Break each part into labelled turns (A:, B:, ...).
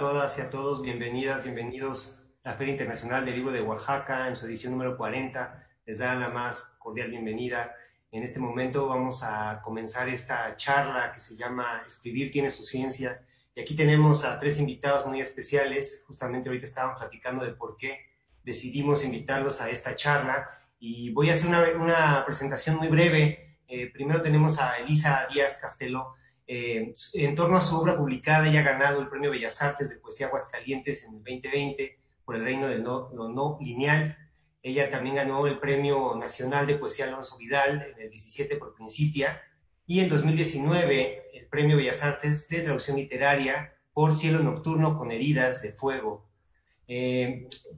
A: todas y a todos, bienvenidas, bienvenidos a la Feria Internacional del Libro de Oaxaca en su edición número 40. Les da la más cordial bienvenida. En este momento vamos a comenzar esta charla que se llama Escribir tiene su ciencia. Y aquí tenemos a tres invitados muy especiales. Justamente ahorita estábamos platicando de por qué decidimos invitarlos a esta charla. Y voy a hacer una presentación muy breve. Primero tenemos a Elisa Díaz Castelo. En torno a su obra publicada, ella ha ganado el Premio Bellas Artes de Poesía Aguascalientes en el 2020 por El Reino de lo No Lineal. Ella también ganó el Premio Nacional de Poesía Alonso Vidal en el 17 por Principia, y en 2019 el Premio Bellas Artes de Traducción Literaria por Cielo Nocturno con Heridas de Fuego.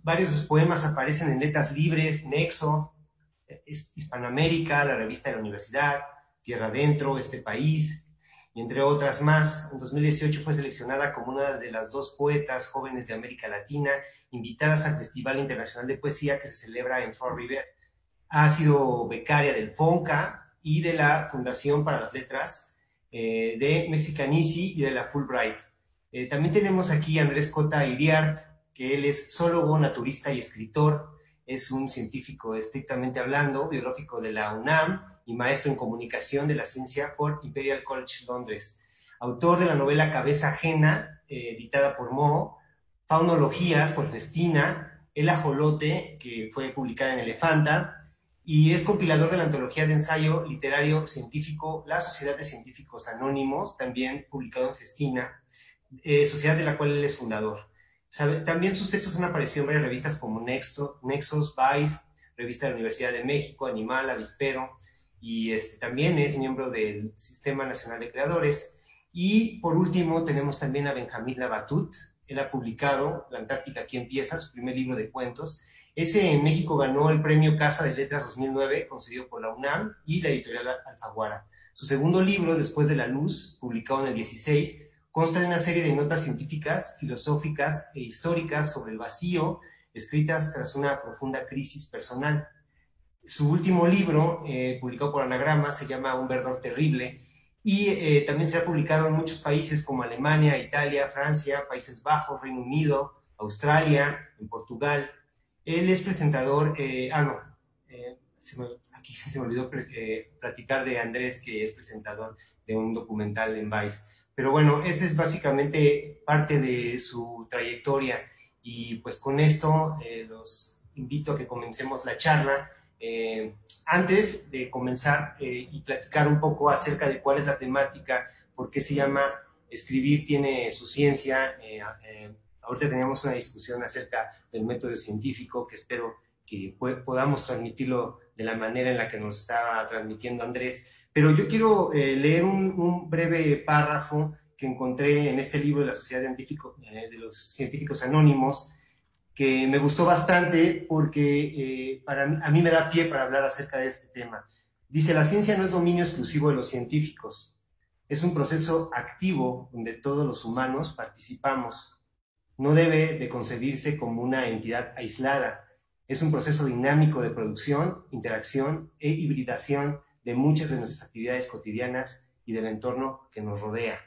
A: Varios de sus poemas aparecen en Letras Libres, Nexo, Hispanoamérica, la revista de la Universidad, Tierra Adentro, Este País, y entre otras más. En 2018 fue seleccionada como una de las 2 poetas jóvenes de América Latina invitadas al Festival Internacional de Poesía que se celebra en Fall River. Ha sido becaria del FONCA y de la Fundación para las Letras, de Mexicanici y de la Fulbright. También tenemos aquí a Andrés Cota Iriart, que él es zoólogo, naturista y escritor. Es un científico estrictamente hablando, biológico de la UNAM, y maestro en comunicación de la ciencia por Imperial College Londres. Autor de la novela Cabeza Ajena, editada por Moho, Faunologías por Festina, El Ajolote, que fue publicada en Elefanta, y es compilador de la antología de ensayo literario científico La Sociedad de Científicos Anónimos, también publicado en Festina, sociedad de la cual él es fundador. También sus textos han aparecido en varias revistas como Nexos, Vice, Revista de la Universidad de México, Animal, Avispero, y también es miembro del Sistema Nacional de Creadores. Y por último tenemos también a Benjamín Labatut. Él ha publicado La Antártica aquí empieza, su primer libro de cuentos. Ese en México ganó el Premio Casa de Letras 2009, concedido por la UNAM y la editorial Alfaguara. Su segundo libro, Después de la Luz, publicado en el 16, consta de una serie de notas científicas, filosóficas e históricas sobre el vacío, escritas tras una profunda crisis personal. Su último libro, publicado por Anagrama, se llama Un Verdor Terrible, y también se ha publicado en muchos países como Alemania, Italia, Francia, Países Bajos, Reino Unido, Australia, en Portugal. Él es presentador, aquí se me olvidó platicar de Andrés, que es presentador de un documental en Vice. Pero bueno, esa es básicamente parte de su trayectoria, y pues con esto los invito a que comencemos la charla. Antes de comenzar y platicar un poco acerca de cuál es la temática, por qué se llama Escribir tiene su ciencia, ahorita teníamos una discusión acerca del método científico que espero que podamos transmitirlo de la manera en la que nos estaba transmitiendo Andrés, pero yo quiero leer un breve párrafo que encontré en este libro de la Sociedad de los Científicos Anónimos, que me gustó bastante porque a mí me da pie para hablar acerca de este tema. Dice: la ciencia no es dominio exclusivo de los científicos, es un proceso activo donde todos los humanos participamos. No debe de concebirse como una entidad aislada, es un proceso dinámico de producción, interacción e hibridación de muchas de nuestras actividades cotidianas y del entorno que nos rodea.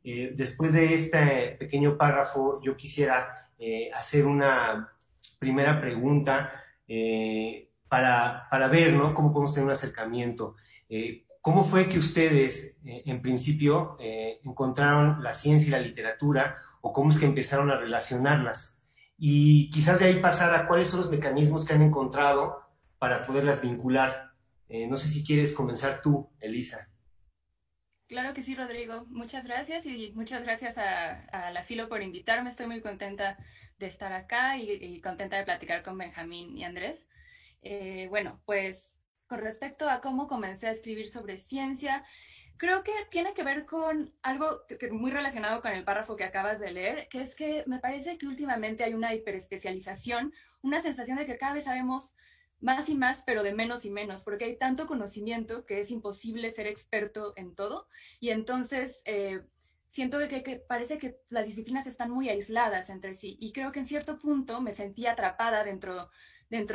A: Después de este pequeño párrafo, yo quisiera hacer una primera pregunta para ver, ¿no?, cómo podemos tener un acercamiento. ¿Cómo fue que ustedes, en principio, encontraron la ciencia y la literatura, o cómo es que empezaron a relacionarlas? Y quizás de ahí pasar a cuáles son los mecanismos que han encontrado para poderlas vincular. No sé si quieres comenzar tú, Elisa.
B: Claro que sí, Rodrigo. Muchas gracias, y muchas gracias a la Filo por invitarme. Estoy muy contenta de estar acá y contenta de platicar con Benjamín y Andrés. Bueno, pues con respecto a cómo comencé a escribir sobre ciencia, creo que tiene que ver con algo muy relacionado con el párrafo que acabas de leer, que es que me parece que últimamente hay una hiperespecialización, una sensación de que cada vez sabemos más y más, pero de menos y menos, porque hay tanto conocimiento que es imposible ser experto en todo, y entonces siento que parece que las disciplinas están muy aisladas entre sí, y creo que en cierto punto me sentí atrapada dentro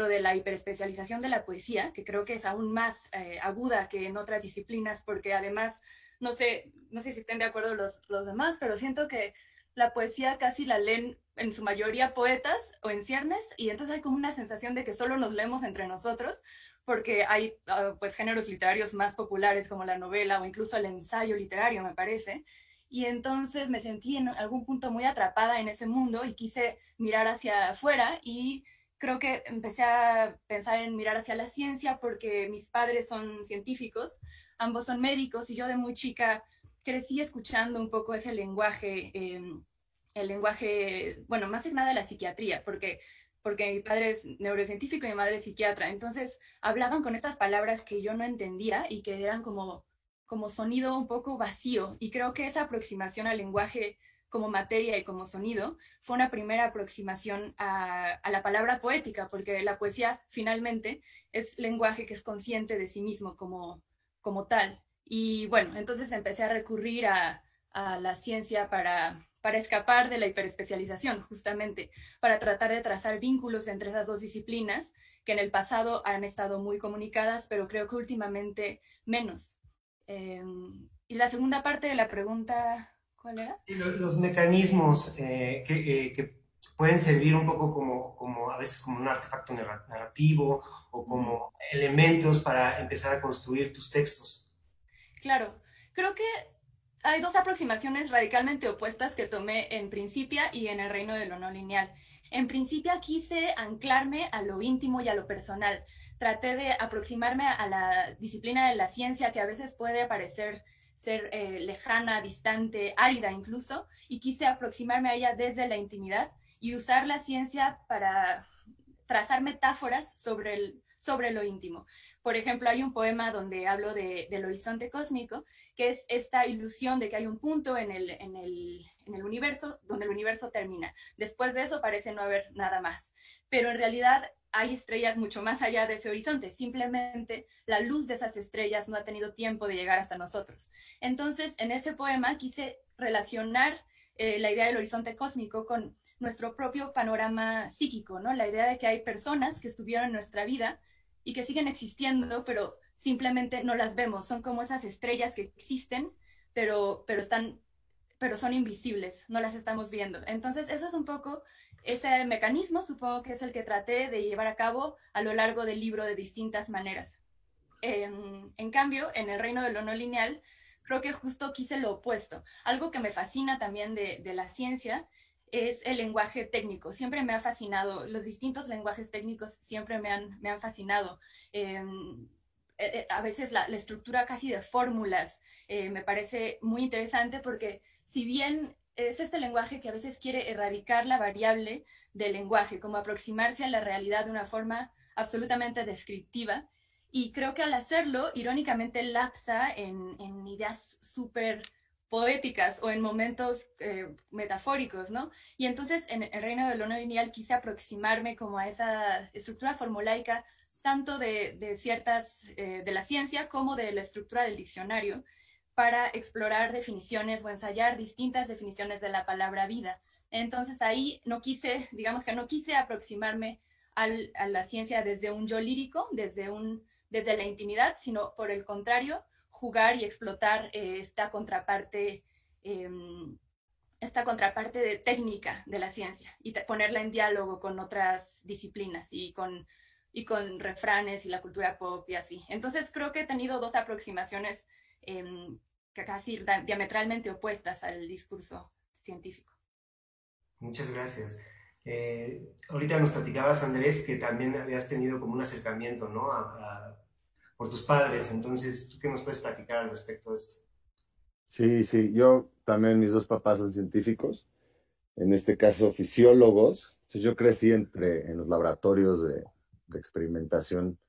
B: de la hiperespecialización de la poesía, que creo que es aún más aguda que en otras disciplinas, porque además, no sé si estén de acuerdo los demás, pero siento que la poesía casi la leen en su mayoría poetas o en ciernes, y entonces hay como una sensación de que solo nos leemos entre nosotros, porque hay pues géneros literarios más populares como la novela o incluso el ensayo literario, me parece. Y entonces me sentí en algún punto muy atrapada en ese mundo y quise mirar hacia afuera, y creo que empecé a pensar en mirar hacia la ciencia porque mis padres son científicos, ambos son médicos, y yo de muy chica crecí escuchando un poco ese lenguaje, el lenguaje, bueno, más que nada de la psiquiatría, porque mi padre es neurocientífico y mi madre es psiquiatra. Entonces hablaban con estas palabras que yo no entendía y que eran como sonido un poco vacío. Y creo que esa aproximación al lenguaje como materia y como sonido fue una primera aproximación a la palabra poética, porque la poesía finalmente es lenguaje que es consciente de sí mismo como tal. Y bueno, entonces empecé a recurrir a la ciencia para escapar de la hiperespecialización, justamente, para tratar de trazar vínculos entre esas dos disciplinas que en el pasado han estado muy comunicadas, pero creo que últimamente menos. Eh, y la segunda parte de la pregunta, ¿cuál era?
A: Y los mecanismos que pueden servir un poco como a veces como un artefacto narrativo o
B: Uh -huh.
A: como elementos para empezar a construir tus textos.
B: Claro, creo que hay dos aproximaciones radicalmente opuestas que tomé en Principia y en El reino de lo no lineal. En Principia quise anclarme a lo íntimo y a lo personal. Traté de aproximarme a la disciplina de la ciencia, que a veces puede parecer ser lejana, distante, árida incluso, y quise aproximarme a ella desde la intimidad y usar la ciencia para trazar metáforas sobre lo íntimo. Por ejemplo, hay un poema donde hablo del horizonte cósmico, que es esta ilusión de que hay un punto en el universo donde el universo termina. Después de eso parece no haber nada más. Pero en realidad hay estrellas mucho más allá de ese horizonte. Simplemente la luz de esas estrellas no ha tenido tiempo de llegar hasta nosotros. Entonces, en ese poema quise relacionar la idea del horizonte cósmico con nuestro propio panorama psíquico, ¿no? La idea de que hay personas que estuvieron en nuestra vida y que siguen existiendo, pero simplemente no las vemos. Son como esas estrellas que existen, pero son invisibles, no las estamos viendo. Entonces, eso es un poco ese mecanismo, supongo que es el que traté de llevar a cabo a lo largo del libro de distintas maneras. En cambio, en el reino de lo no lineal, creo que justo quise lo opuesto. Algo que me fascina también de la ciencia es el lenguaje técnico. Siempre me ha fascinado, los distintos lenguajes técnicos siempre me han fascinado. A veces la estructura casi de fórmulas me parece muy interesante, porque si bien es este lenguaje que a veces quiere erradicar la variable del lenguaje, como aproximarse a la realidad de una forma absolutamente descriptiva, y creo que al hacerlo, irónicamente lapsa en ideas súper poéticas o en momentos metafóricos, ¿no? Y entonces en el reino de lo no lineal quise aproximarme como a esa estructura formulaica, tanto de ciertas, de la ciencia como de la estructura del diccionario, para explorar definiciones o ensayar distintas definiciones de la palabra vida. Entonces ahí no quise, digamos que no quise aproximarme a la ciencia desde un yo lírico, desde la intimidad, sino por el contrario, jugar y explotar eh, esta contraparte de técnica de la ciencia y ponerla en diálogo con otras disciplinas y con refranes y la cultura pop y así. Entonces creo que he tenido dos aproximaciones eh, casi diametralmente opuestas al discurso científico.
A: Muchas gracias. Ahorita nos platicabas, Andrés, que también habías tenido como un acercamiento, ¿no? Por tus padres. Entonces, ¿tú qué nos puedes platicar al respecto de esto?
C: Sí, sí, yo también, mis dos papás son científicos, en este caso fisiólogos. Entonces yo crecí en los laboratorios de experimentación,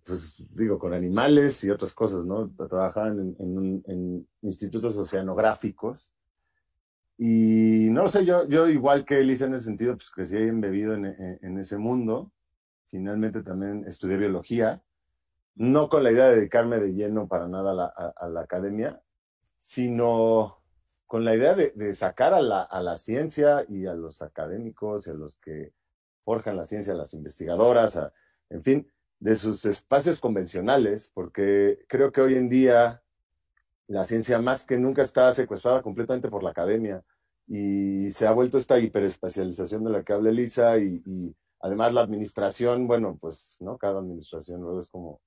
C: pues digo, con animales y otras cosas, ¿no? Trabajaban en institutos oceanográficos. Y no sé, yo igual que Elisa en ese sentido, pues crecí ahí embebido en ese mundo. Finalmente también estudié biología, no con la idea de dedicarme de lleno para nada a la academia, sino con la idea de sacar a la ciencia y a los académicos y a los que forjan la ciencia, a las investigadoras, en fin, de sus espacios convencionales, porque creo que hoy en día la ciencia más que nunca está secuestrada completamente por la academia y se ha vuelto esta hiperespecialización de la que habla Elisa y además la administración, bueno, pues, ¿no? Cada administración luego es como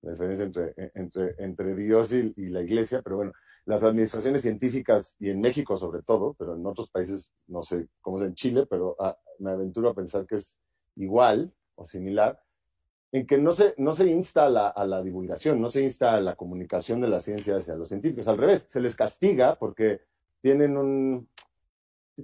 C: la diferencia entre Dios y la iglesia, pero bueno, las administraciones científicas, y en México sobre todo, pero en otros países, no sé cómo es en Chile, pero me aventuro a pensar que es igual o similar, en que no se insta a la divulgación, no se insta a la comunicación de la ciencia hacia los científicos, al revés, se les castiga porque tienen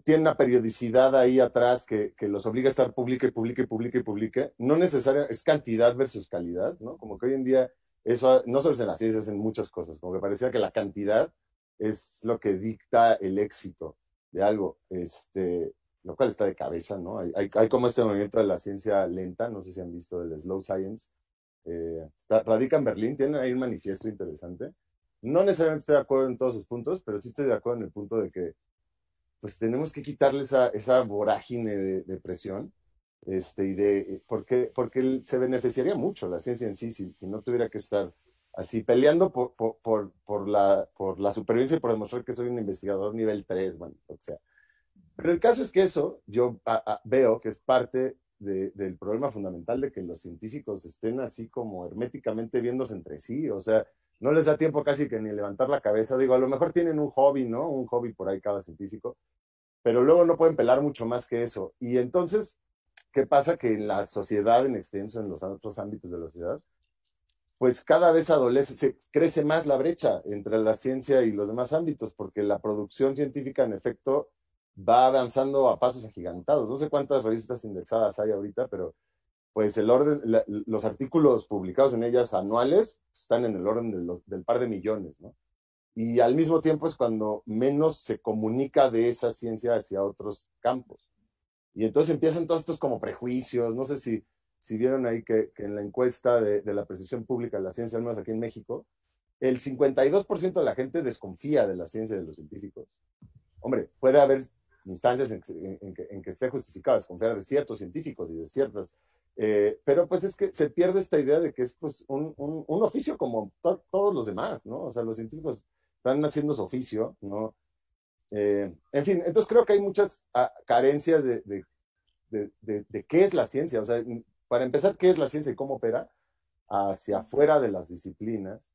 C: tiene una periodicidad ahí atrás que los obliga a estar publique, publique, publique, publique. No necesaria, es cantidad versus calidad, ¿no? Como que hoy en día, eso no solo es en la ciencia, es en muchas cosas. Como que parecía que la cantidad es lo que dicta el éxito de algo, lo cual está de cabeza, ¿no? Hay como este movimiento de la ciencia lenta, no sé si han visto el slow science, radica en Berlín, tienen ahí un manifiesto interesante. No necesariamente estoy de acuerdo en todos sus puntos, pero sí estoy de acuerdo en el punto de que pues tenemos que quitarle esa vorágine de presión, porque se beneficiaría mucho la ciencia en sí si no tuviera que estar así peleando por la supervivencia y por demostrar que soy un investigador nivel 3, bueno, o sea. Pero el caso es que eso yo veo que es parte del problema fundamental de que los científicos estén así como herméticamente viéndose entre sí, o sea, no les da tiempo casi que ni levantar la cabeza. Digo, a lo mejor tienen un hobby, ¿no? Un hobby por ahí cada científico, pero luego no pueden pelar mucho más que eso. Y entonces, ¿qué pasa? Que en la sociedad en extenso, en los otros ámbitos de la sociedad, pues cada vez crece más la brecha entre la ciencia y los demás ámbitos, porque la producción científica, en efecto, va avanzando a pasos agigantados. No sé cuántas revistas indexadas hay ahorita, pero pues los artículos publicados en ellas anuales están en el orden del par de millones, ¿no? Y al mismo tiempo es cuando menos se comunica de esa ciencia hacia otros campos. Y entonces empiezan todos estos como prejuicios. No sé si vieron ahí que en la encuesta de la percepción pública de la ciencia, al menos aquí en México, el 52% de la gente desconfía de la ciencia y de los científicos. Hombre, puede haber instancias en que esté justificado desconfiar de ciertos científicos y de ciertas, pero pues es que se pierde esta idea de que es pues un oficio como todos los demás, ¿no? O sea, los científicos están haciendo su oficio, ¿no? En fin, entonces creo que hay muchas carencias de qué es la ciencia. O sea, para empezar, ¿qué es la ciencia y cómo opera hacia afuera de las disciplinas?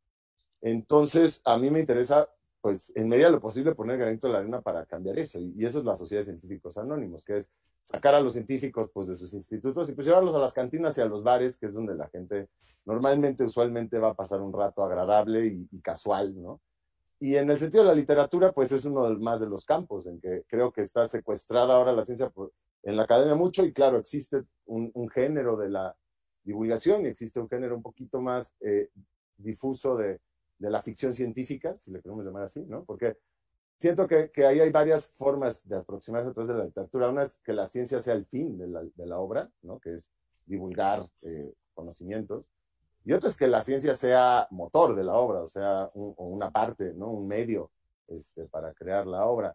C: Entonces, a mí me interesa, pues, en medida de lo posible, poner granito de la arena para cambiar eso. Y eso es la Sociedad de Científicos Anónimos, que es sacar a los científicos, pues, de sus institutos y pues llevarlos a las cantinas y a los bares, que es donde la gente normalmente, usualmente va a pasar un rato agradable y casual, ¿no? Y en el sentido de la literatura, pues es uno más de los campos en que creo que está secuestrada ahora la ciencia en la academia mucho, y claro, existe un género de la divulgación y existe un género un poquito más difuso de la ficción científica, si le queremos llamar así, ¿no? Porque siento que ahí hay varias formas de aproximarse a través de la literatura. Una es que la ciencia sea el fin de la obra, ¿no? Que es divulgar conocimientos. Y otro es que la ciencia sea motor de la obra, o sea, o una parte, ¿no? Un medio para crear la obra.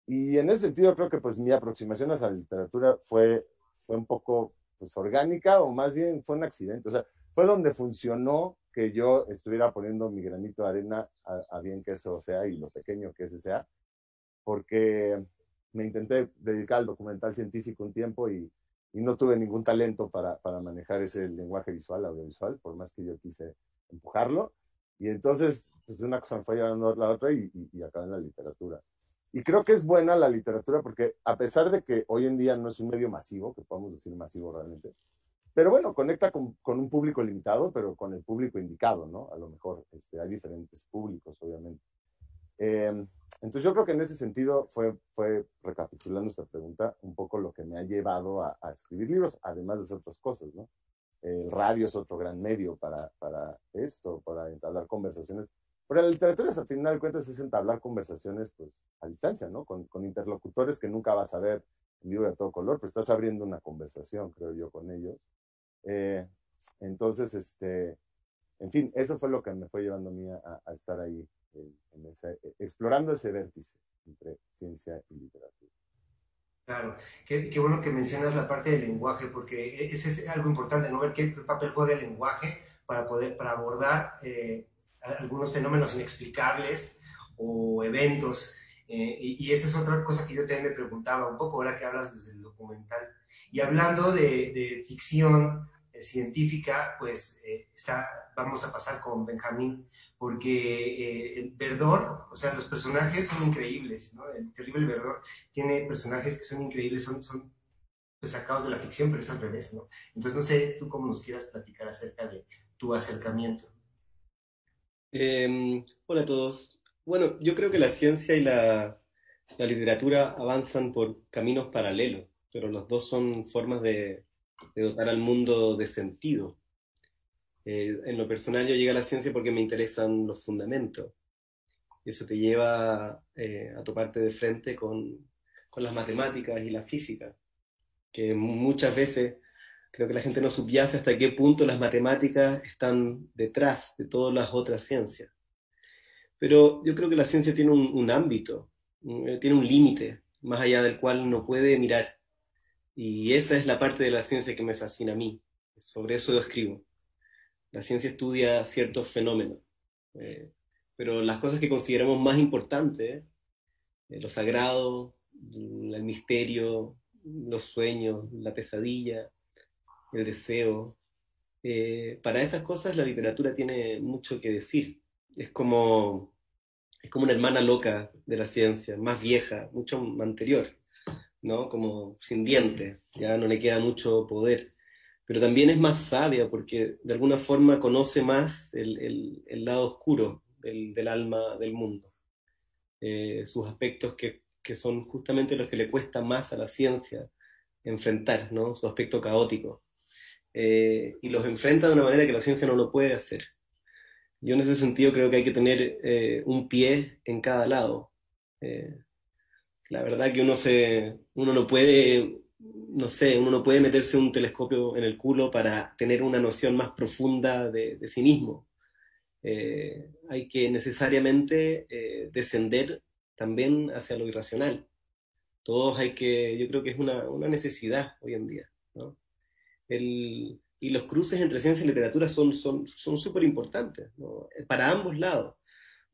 C: Y en ese sentido creo que pues mi aproximación a la literatura fue un poco pues orgánica, o más bien fue un accidente. O sea, fue donde funcionó que yo estuviera poniendo mi granito de arena a bien que eso sea y lo pequeño que ese sea, porque me intenté dedicar al documental científico un tiempo y no tuve ningún talento para manejar ese lenguaje visual, audiovisual, por más que yo quise empujarlo. Y entonces, pues una cosa me fue llevando a la otra y acabé en la literatura. Y creo que es buena la literatura porque a pesar de que hoy en día no es un medio masivo, que podemos decir masivo realmente, pero bueno, conecta con un público limitado, pero con el público indicado, ¿no? A lo mejor hay diferentes públicos, obviamente. Entonces yo creo que en ese sentido fue, recapitulando esta pregunta, un poco lo que me ha llevado a escribir libros, además de hacer otras cosas, ¿no? El radio es otro gran medio para esto, para entablar conversaciones. Pero la literatura, al final de cuentas, es entablar conversaciones pues, a distancia, ¿no? Con interlocutores que nunca vas a ver en vivo de todo color, pero estás abriendo una conversación, creo yo, con ellos. Entonces, en fin, eso fue lo que me fue llevando a mí a estar ahí, explorando ese vértice entre ciencia y literatura.
A: Claro, qué bueno que mencionas la parte del lenguaje, porque ese es algo importante, ¿no? Ver qué papel juega el lenguaje para abordar algunos fenómenos inexplicables o eventos. Y esa es otra cosa que yo también me preguntaba un poco ahora que hablas desde el documental. Y hablando de ficción científica, pues vamos a pasar con Benjamín, porque el Verdor, o sea, los personajes son increíbles, ¿no? El terrible Verdor tiene personajes que son increíbles, son pues, sacados de la ficción, pero es al revés, ¿no? Entonces, no sé tú cómo nos quieras platicar acerca de tu acercamiento.
D: Hola a todos. Bueno, yo creo que la ciencia y la literatura avanzan por caminos paralelos, pero los dos son formas de dotar al mundo de sentido. En lo personal yo llegué a la ciencia porque me interesan los fundamentos. Eso te lleva a toparte de frente con las matemáticas y la física, que muchas veces creo que la gente no subyace hasta qué punto las matemáticas están detrás de todas las otras ciencias. Pero yo creo que la ciencia tiene un ámbito, tiene un límite, más allá del cual no puede mirar. Y esa es la parte de la ciencia que me fascina a mí. Sobre eso yo escribo. La ciencia estudia ciertos fenómenos, eh, pero las cosas que consideramos más importantes, lo sagrado, el misterio, los sueños, la pesadilla, el deseo, para esas cosas la literatura tiene mucho que decir. Es como, es como una hermana loca de la ciencia, más vieja, mucho anterior, ¿no? Como sin dientes, ya no le queda mucho poder. Pero también es más sabia porque de alguna forma conoce más el lado oscuro del alma del mundo. Sus aspectos que son justamente los que le cuesta más a la ciencia enfrentar, ¿no? Su aspecto caótico. Y los enfrenta de una manera que la ciencia no lo puede hacer. Yo en ese sentido creo que hay que tener un pie en cada lado. Eh, la verdad que uno no puede, no sé, uno no puede meterse un telescopio en el culo para tener una noción más profunda de sí mismo. Hay que necesariamente descender también hacia lo irracional. Todos hay que, yo creo que es una necesidad hoy en día, ¿no? Y los cruces entre ciencia y literatura son súper importantes, ¿no? Para ambos lados.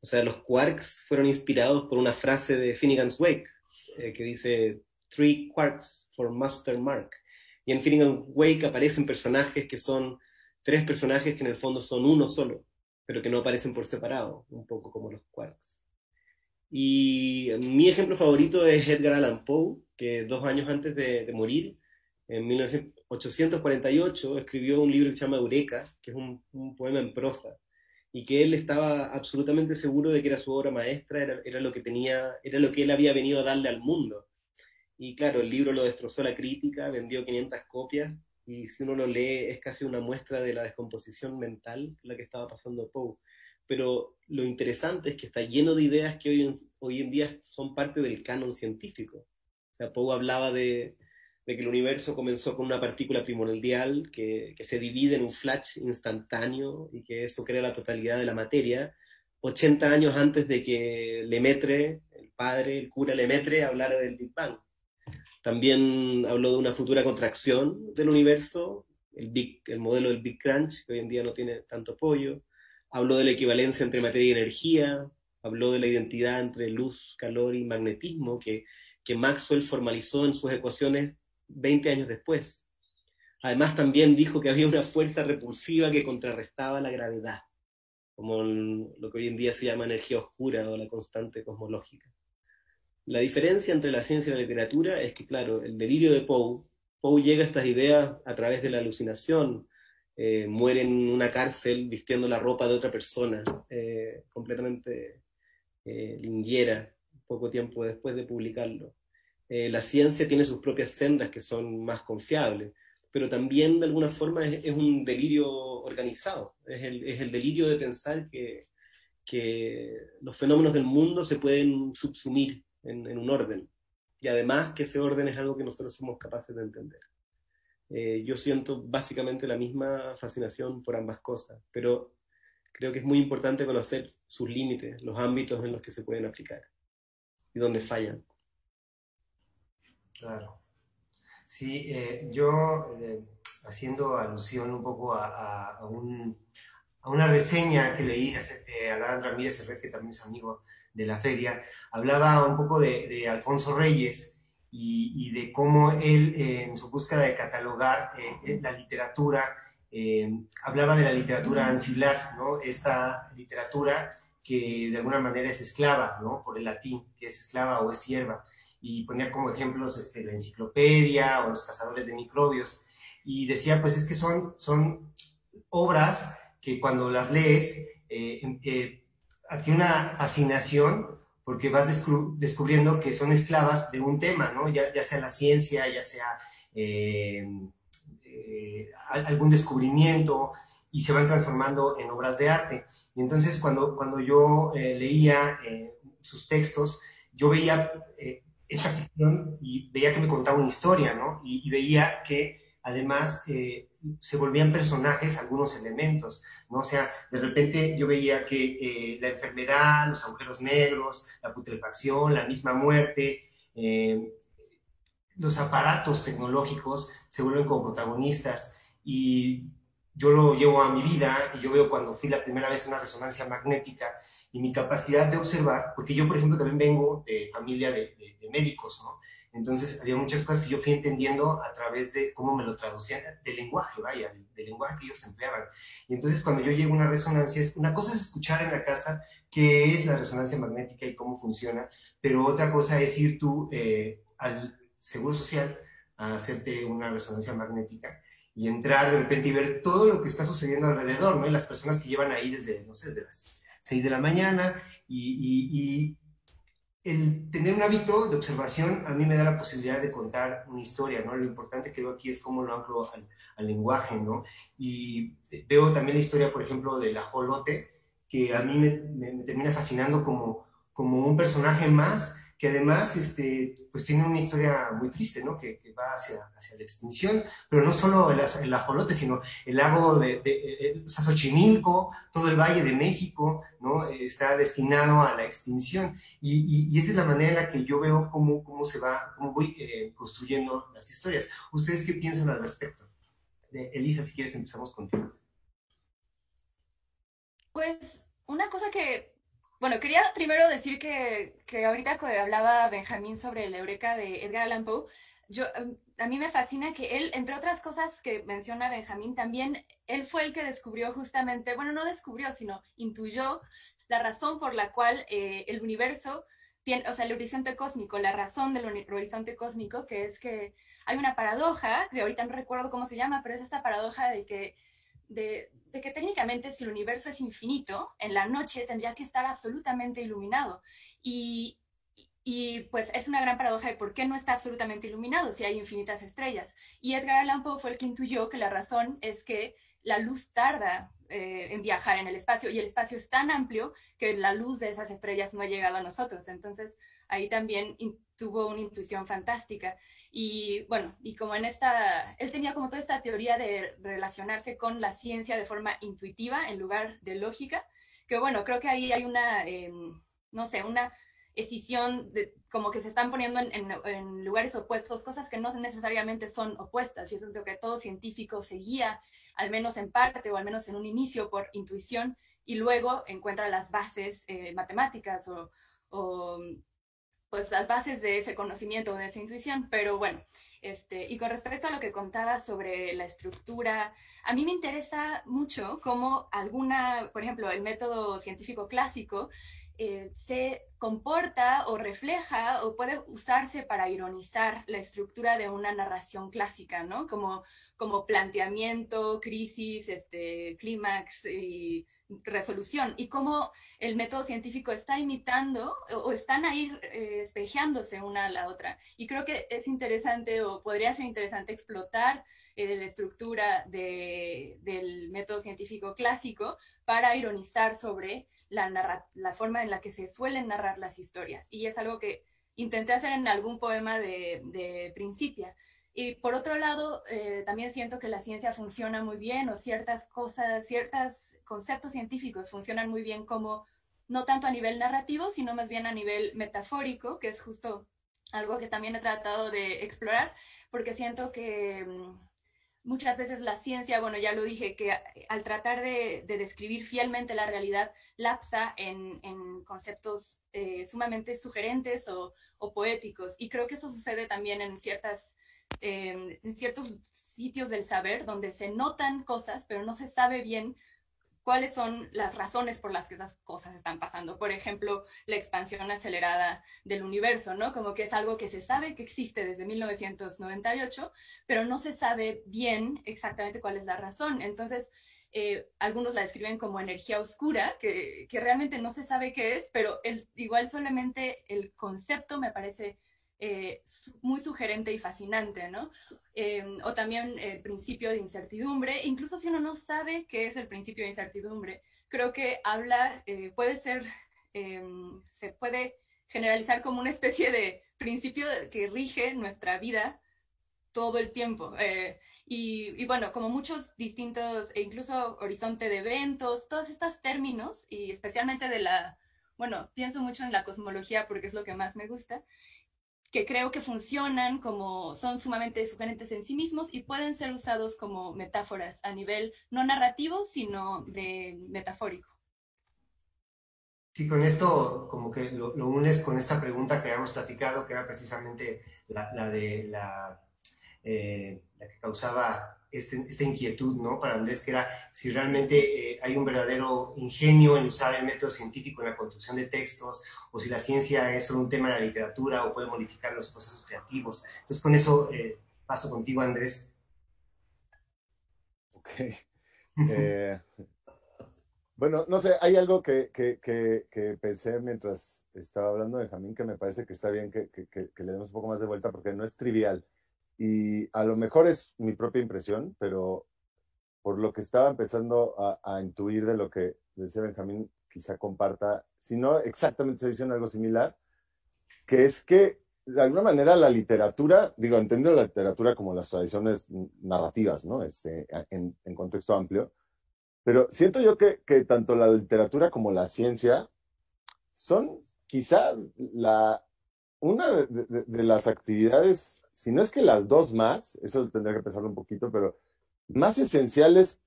D: O sea, los quarks fueron inspirados por una frase de Finnegan's Wake, que dice, "Three quarks for Master Mark". Y en Finnegan's Wake aparecen personajes que son tres personajes que en el fondo son uno solo, pero que no aparecen por separado, un poco como los quarks. Y mi ejemplo favorito es Edgar Allan Poe, que 2 años antes de morir, en 1848, escribió un libro que se llama Eureka, que es un poema en prosa, y que él estaba absolutamente seguro de que era su obra maestra, era lo que tenía, era lo que él había venido a darle al mundo. Y claro, el libro lo destrozó la crítica, vendió 500 copias, y si uno lo lee es casi una muestra de la descomposición mental la que estaba pasando Poe. Pero lo interesante es que está lleno de ideas que hoy en día son parte del canon científico. O sea, Poe hablaba de que el universo comenzó con una partícula primordial que se divide en un flash instantáneo y que eso crea la totalidad de la materia, 80 años antes de que Lemaitre, el padre, el cura Lemaitre, hablara del Big Bang. También habló de una futura contracción del universo, el modelo del Big Crunch, que hoy en día no tiene tanto apoyo. Habló de la equivalencia entre materia y energía, habló de la identidad entre luz, calor y magnetismo, que Maxwell formalizó en sus ecuaciones 20 años después. Además también dijo que había una fuerza repulsiva que contrarrestaba la gravedad, como lo que hoy en día se llama energía oscura o la constante cosmológica. La diferencia entre la ciencia y la literatura es que, claro, el delirio de Poe llega a estas ideas a través de la alucinación, muere en una cárcel vistiendo la ropa de otra persona, completamente linguera, poco tiempo después de publicarlo. La ciencia tiene sus propias sendas que son más confiables, pero también de alguna forma es un delirio organizado, es el delirio de pensar que los fenómenos del mundo se pueden subsumir en un orden, y además que ese orden es algo que nosotros somos capaces de entender. Yo siento básicamente la misma fascinación por ambas cosas, pero creo que es muy importante conocer sus límites, los ámbitos en los que se pueden aplicar y donde fallan.
A: Claro. Sí, yo haciendo alusión un poco a una reseña que leí a Adán Ramírez Serret, que también es amigo de la feria, hablaba un poco de Alfonso Reyes y de cómo él, en su búsqueda de catalogar la literatura, hablaba de la literatura ancilar, ¿no? Esta literatura que de alguna manera es esclava, ¿no? Por el latín, que es esclava o es sierva. Y ponía como ejemplos la enciclopedia o los cazadores de microbios. Y decía, pues es que son obras que cuando las lees adquiere una fascinación porque vas descubriendo que son esclavas de un tema, ¿no? Ya sea la ciencia, ya sea algún descubrimiento, y se van transformando en obras de arte. Y entonces cuando yo leía sus textos, yo veía esta ficción y veía que me contaba una historia, ¿no? Y veía que además se volvían personajes algunos elementos, ¿no? O sea, de repente yo veía que la enfermedad, los agujeros negros, la putrefacción, la misma muerte, los aparatos tecnológicos se vuelven como protagonistas, y yo lo llevo a mi vida y yo veo cuando fui la primera vez a una resonancia magnética y mi capacidad de observar, porque yo, por ejemplo, también vengo de familia de médicos, ¿no? Entonces había muchas cosas que yo fui entendiendo a través de cómo me lo traducían, del lenguaje, vaya, del lenguaje que ellos empleaban. Y entonces cuando yo llego a una resonancia, una cosa es escuchar en la casa qué es la resonancia magnética y cómo funciona, pero otra cosa es ir tú al Seguro Social a hacerte una resonancia magnética y entrar de repente y ver todo lo que está sucediendo alrededor, ¿no? Y las personas que llevan ahí desde, no sé, desde las 6 de la mañana, y el tener un hábito de observación a mí me da la posibilidad de contar una historia, ¿no? Lo importante que veo aquí es cómo lo anclo al lenguaje, ¿no? Y veo también la historia, por ejemplo, del ajolote, que a mí me termina fascinando como un personaje más, que además pues tiene una historia muy triste, ¿no? Que va hacia la extinción, pero no solo el ajolote, sino el lago o sea, Xochimilco, todo el Valle de México, ¿no? Está destinado a la extinción. Y esa es la manera en la que yo veo cómo voy construyendo las historias. ¿Ustedes qué piensan al respecto? Elisa, si quieres empezamos contigo.
B: Pues una cosa que, bueno, quería primero decir que ahorita que hablaba Benjamín sobre el Eureka de Edgar Allan Poe, a mí me fascina que él, entre otras cosas que menciona Benjamín, también él fue el que descubrió justamente, bueno, no descubrió, sino intuyó la razón por la cual el universo tiene, o sea, el horizonte cósmico, la razón del horizonte cósmico, que es que hay una paradoja, que ahorita no recuerdo cómo se llama, pero es esta paradoja de que técnicamente si el universo es infinito, en la noche tendría que estar absolutamente iluminado. Y, y pues es una gran paradoja de por qué no está absolutamente iluminado si hay infinitas estrellas. Y Edgar Allan Poe fue el que intuyó que la razón es que la luz tarda en viajar en el espacio, y el espacio es tan amplio que la luz de esas estrellas no ha llegado a nosotros. Entonces ahí también tuvo una intuición fantástica. Y bueno, y como él tenía como toda esta teoría de relacionarse con la ciencia de forma intuitiva en lugar de lógica, que bueno, creo que ahí hay no sé, una escisión, como que se están poniendo en lugares opuestos, cosas que no necesariamente son opuestas. Yo siento que todo científico se guía, al menos en parte, o al menos en un inicio, por intuición, y luego encuentra las bases matemáticas o pues las bases de ese conocimiento, de esa intuición. Pero bueno, y con respecto a lo que contaba sobre la estructura, a mí me interesa mucho cómo por ejemplo, el método científico clásico se comporta o refleja o puede usarse para ironizar la estructura de una narración clásica, ¿no? Como planteamiento, crisis, clímax y resolución, y cómo el método científico está imitando o están ahí espejeándose una a la otra. Y creo que es interesante, o podría ser interesante, explotar la estructura del método científico clásico para ironizar sobre la forma en la que se suelen narrar las historias. Y es algo que intenté hacer en algún poema de Principia. Y por otro lado, también siento que la ciencia funciona muy bien, o ciertas cosas, ciertos conceptos científicos funcionan muy bien como no tanto a nivel narrativo, sino más bien a nivel metafórico, que es justo algo que también he tratado de explorar, porque siento que muchas veces la ciencia, bueno, ya lo dije, que al tratar de describir fielmente la realidad, lapsa en conceptos sumamente sugerentes o poéticos. Y creo que eso sucede también en ciertos sitios del saber donde se notan cosas, pero no se sabe bien cuáles son las razones por las que esas cosas están pasando. Por ejemplo, la expansión acelerada del universo, ¿no? Como que es algo que se sabe que existe desde 1998, pero no se sabe bien exactamente cuál es la razón. Entonces, algunos la describen como energía oscura, que realmente no se sabe qué es, pero igual solamente el concepto me parece muy sugerente y fascinante, ¿no? O también el principio de incertidumbre, incluso si uno no sabe qué es el principio de incertidumbre, creo que puede ser, se puede generalizar como una especie de principio que rige nuestra vida todo el tiempo. Y bueno, como muchos distintos, e incluso horizonte de eventos, todos estos términos, y especialmente bueno, pienso mucho en la cosmología porque es lo que más me gusta, que creo que funcionan como son sumamente sugerentes en sí mismos y pueden ser usados como metáforas a nivel no narrativo, sino de metafórico.
A: Sí, con esto como que lo unes con esta pregunta que habíamos platicado, que era precisamente la que causaba esta inquietud, ¿no? Para Andrés, que era si realmente hay un verdadero ingenio en usar el método científico en la construcción de textos, o si la ciencia es solo un tema de la literatura o puede modificar los procesos creativos. Entonces, con eso paso contigo, Andrés.
C: Ok. Bueno, no sé, hay algo que pensé mientras estaba hablando de Benjamín que me parece que está bien que le demos un poco más de vuelta porque no es trivial. Y a lo mejor es mi propia impresión, pero por lo que estaba empezando a intuir de lo que decía Benjamín, quizá comparta, si no exactamente se dice algo similar, que es que de alguna manera la literatura, digo, entiendo la literatura como las tradiciones narrativas, ¿no? En contexto amplio, pero siento yo que tanto la literatura como la ciencia son quizá una de las actividades, si no es que las dos más, eso tendría que pensarlo un poquito, pero más esenciales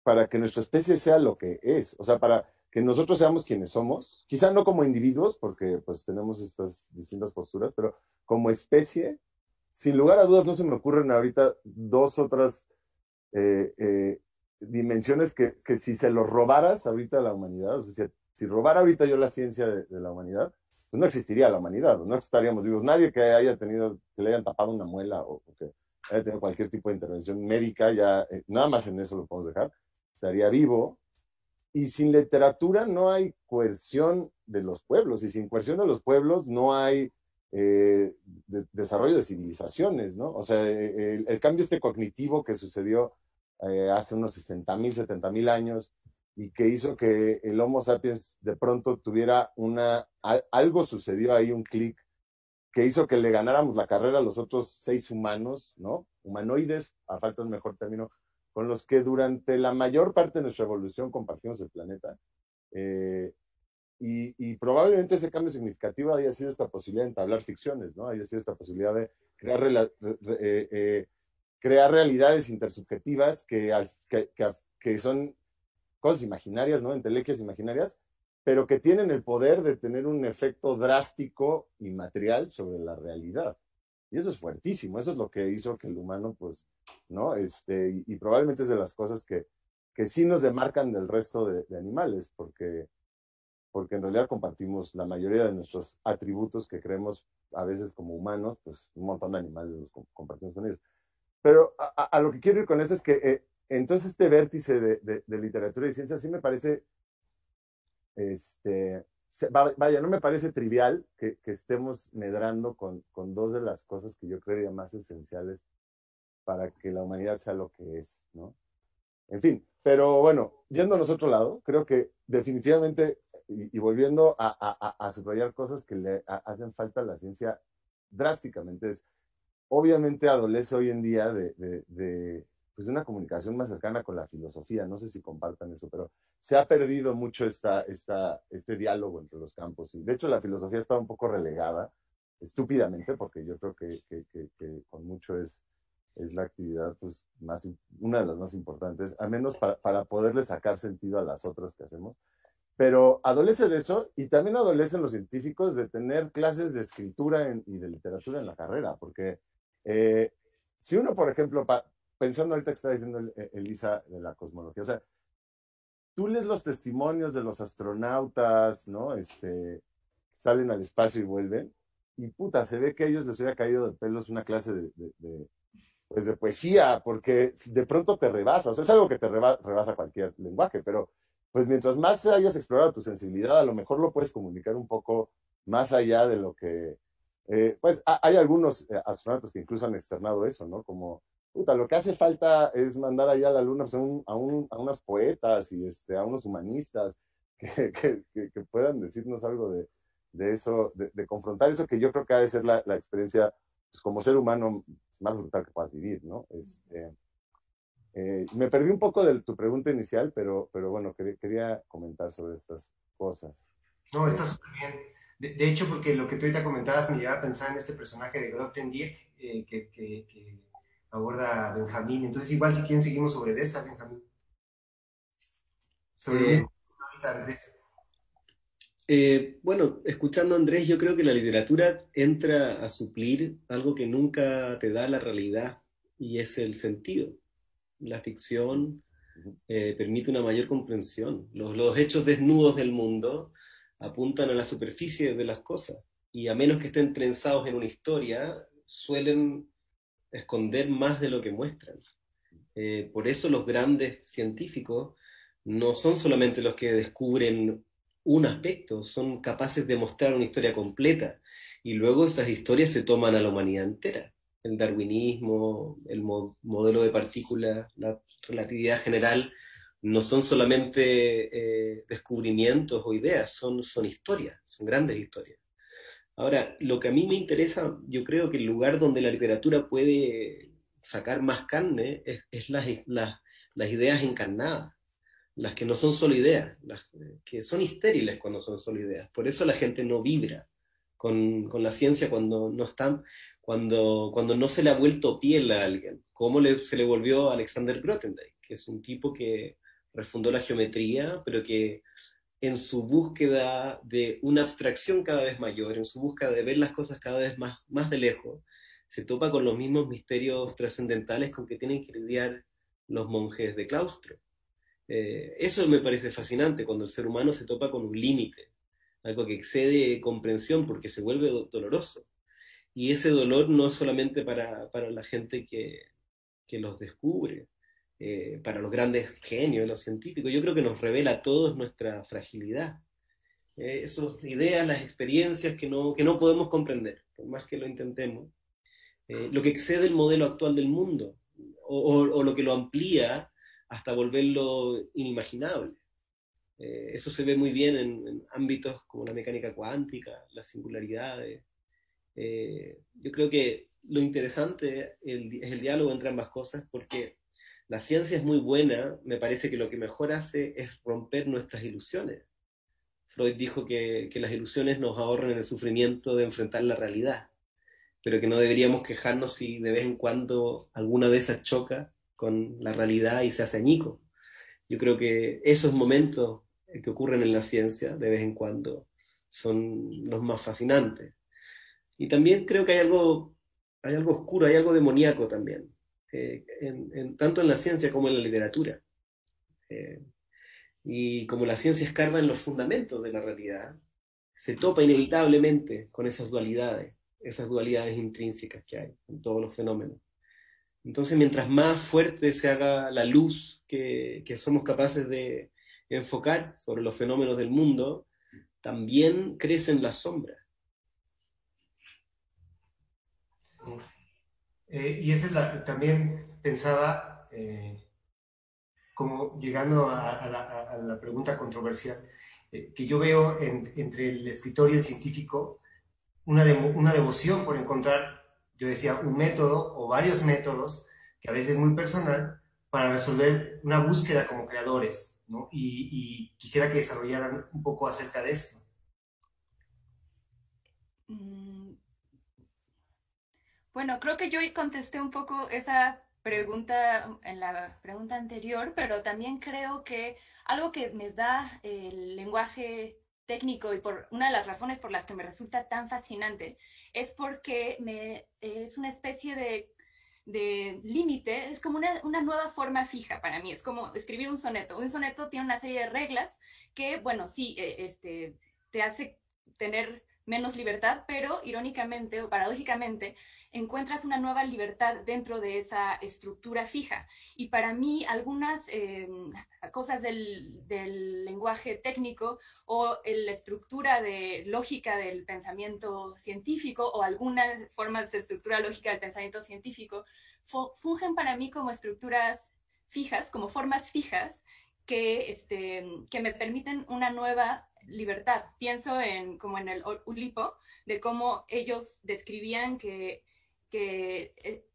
C: para que nuestra especie sea lo que es, o sea, para que nosotros seamos quienes somos, quizá no como individuos, porque pues tenemos estas distintas posturas, pero como especie, sin lugar a dudas no se me ocurren ahorita dos otras eh, eh, dimensiones que si se los robaras ahorita a la humanidad, o sea, si robara ahorita yo la ciencia de la humanidad, pues no existiría la humanidad, no estaríamos vivos. Nadie que haya tenido, que le hayan tapado una muela o que haya tenido cualquier tipo de intervención médica, ya nada más en eso lo podemos dejar, estaría vivo. Y sin literatura no hay coerción de los pueblos, y sin coerción de los pueblos no hay desarrollo de civilizaciones, ¿no? O sea, el cambio cognitivo que sucedió hace unos 60,000, 70,000 años y que hizo que el Homo sapiens de pronto tuviera algo sucedió ahí, un clic, que hizo que le ganáramos la carrera a los otros 6 humanos, ¿no? Humanoides, a falta de un mejor término, con los que durante la mayor parte de nuestra evolución compartimos el planeta. Eh, y probablemente ese cambio significativo haya sido esta posibilidad de entablar ficciones, ¿no? Haya sido esta posibilidad de crear realidades intersubjetivas que son cosas imaginarias, ¿no? Entelequias imaginarias, pero que tienen el poder de tener un efecto drástico y material sobre la realidad. Y eso es fuertísimo, eso es lo que hizo que el humano, pues, ¿no? Y probablemente es de las cosas que sí nos demarcan del resto de animales, porque en realidad compartimos la mayoría de nuestros atributos que creemos a veces como humanos, pues un montón de animales los compartimos con ellos. Pero a lo que quiero ir con eso es que entonces este vértice de literatura y ciencia sí me parece, vaya, no me parece trivial que estemos medrando con dos de las cosas que yo creería más esenciales para que la humanidad sea lo que es, ¿no? En fin, pero bueno, yéndonos a otro lado, creo que definitivamente, y volviendo a subrayar cosas que le hacen falta a la ciencia drásticamente, obviamente adolece hoy en día pues una comunicación más cercana con la filosofía. No sé si compartan eso, pero se ha perdido mucho este diálogo entre los campos. Y de hecho la filosofía está un poco relegada, estúpidamente, porque yo creo que con mucho es es la actividad pues, una de las más importantes, al menos para poderle sacar sentido a las otras que hacemos. Pero adolece de eso y también adolecen los científicos de tener clases de escritura y de literatura en la carrera, porque si uno, por ejemplo, pensando ahorita que está diciendo Elisa de la cosmología, o sea, tú lees los testimonios de los astronautas, ¿no? Salen al espacio y vuelven, y puta, se ve que a ellos les hubiera caído de pelos una clase pues de poesía, porque de pronto te rebasa, o sea, es algo que te rebasa cualquier lenguaje, pero pues mientras más hayas explorado tu sensibilidad, a lo mejor lo puedes comunicar un poco más allá de lo que, pues hay algunos astronautas que incluso han externado eso, ¿no? Como, puta, lo que hace falta es mandar allá a la luna pues, a unos poetas y a unos humanistas que puedan decirnos algo de eso, de confrontar eso que yo creo que ha de ser la experiencia, pues como ser humano más brutal que puedas vivir, ¿no? Me perdí un poco de tu pregunta inicial, pero bueno, quería comentar sobre estas cosas.
A: No, está súper bien. De hecho, porque lo que tú ahorita comentabas me llevaba a pensar en este personaje de Grothendieck que aborda a Benjamín. Entonces, igual si quieren seguimos sobre esa, Benjamín. Sobre lo mismo que ahorita Andrés.
D: Bueno, escuchando a Andrés, yo creo que la literatura entra a suplir algo que nunca te da la realidad, y es el sentido. La ficción permite una mayor comprensión. Los hechos desnudos del mundo apuntan a la superficie de las cosas, y a menos que estén trenzados en una historia, suelen esconder más de lo que muestran. Por eso los grandes científicos no son solamente los que descubren un aspecto, son capaces de mostrar una historia completa, y luego esas historias se toman a la humanidad entera. El darwinismo, el modelo de partículas, la relatividad general, no son solamente descubrimientos o ideas, son historias, son grandes historias. Ahora, lo que a mí me interesa, yo creo que el lugar donde la literatura puede sacar más carne es las ideas encarnadas, las que no son solo ideas, las que son estériles cuando son solo ideas. Por eso la gente no vibra con la ciencia cuando no están, cuando no se le ha vuelto piel a alguien, como se le volvió a Alexander Grothendieck, que es un tipo que refundó la geometría, pero que en su búsqueda de una abstracción cada vez mayor, en su búsqueda de ver las cosas cada vez más de lejos, se topa con los mismos misterios trascendentales con que tienen que lidiar los monjes de claustro. Eso me parece fascinante, cuando el ser humano se topa con un límite, algo que excede comprensión porque se vuelve doloroso. Y ese dolor no es solamente para la gente que los descubre, para los grandes genios, los científicos. Yo creo que nos revela a todos nuestra fragilidad. Esas ideas, las experiencias que no podemos comprender, por más que lo intentemos. Lo que excede el modelo actual del mundo, o lo que lo amplía hasta volverlo inimaginable. Eso se ve muy bien en ámbitos como la mecánica cuántica, las singularidades. Yo creo que lo interesante es el diálogo entre ambas cosas, porque la ciencia es muy buena, me parece que lo que mejor hace es romper nuestras ilusiones. Freud dijo que las ilusiones nos ahorran el sufrimiento de enfrentar la realidad, pero que no deberíamos quejarnos si de vez en cuando alguna de esas choca con la realidad y se hace añico. Yo creo que esos momentos que ocurren en la ciencia, de vez en cuando, son los más fascinantes. Y también creo que hay algo oscuro, hay algo demoníaco también, tanto en la ciencia como en la literatura. Y como la ciencia escarba en los fundamentos de la realidad, se topa inevitablemente con esas dualidades intrínsecas que hay en todos los fenómenos. Entonces, mientras más fuerte se haga la luz que somos capaces de enfocar sobre los fenómenos del mundo, también crecen las sombras.
A: Y esa es también pensaba, como llegando a la pregunta controversial, que yo veo entre el escritor y el científico una devoción por encontrar, yo decía, un método o varios métodos, que a veces es muy personal, para resolver una búsqueda como creadores, ¿no? Y quisiera que desarrollaran un poco acerca de esto.
B: Bueno, creo que yo contesté un poco esa pregunta en la pregunta anterior, pero también creo que algo que me da el lenguaje técnico y por una de las razones por las que me resulta tan fascinante es porque es una especie de límite, es como una nueva forma fija para mí, es como escribir un soneto. Un soneto tiene una serie de reglas que, bueno, sí, te hace tener menos libertad, pero irónicamente o paradójicamente encuentras una nueva libertad dentro de esa estructura fija. Y para mí algunas cosas del lenguaje técnico o la estructura de lógica del pensamiento científico o algunas formas de estructura lógica del pensamiento científico fungen para mí como estructuras fijas, como formas fijas que me permiten una nueva libertad. Pienso como en el Ulipo, de cómo ellos describían que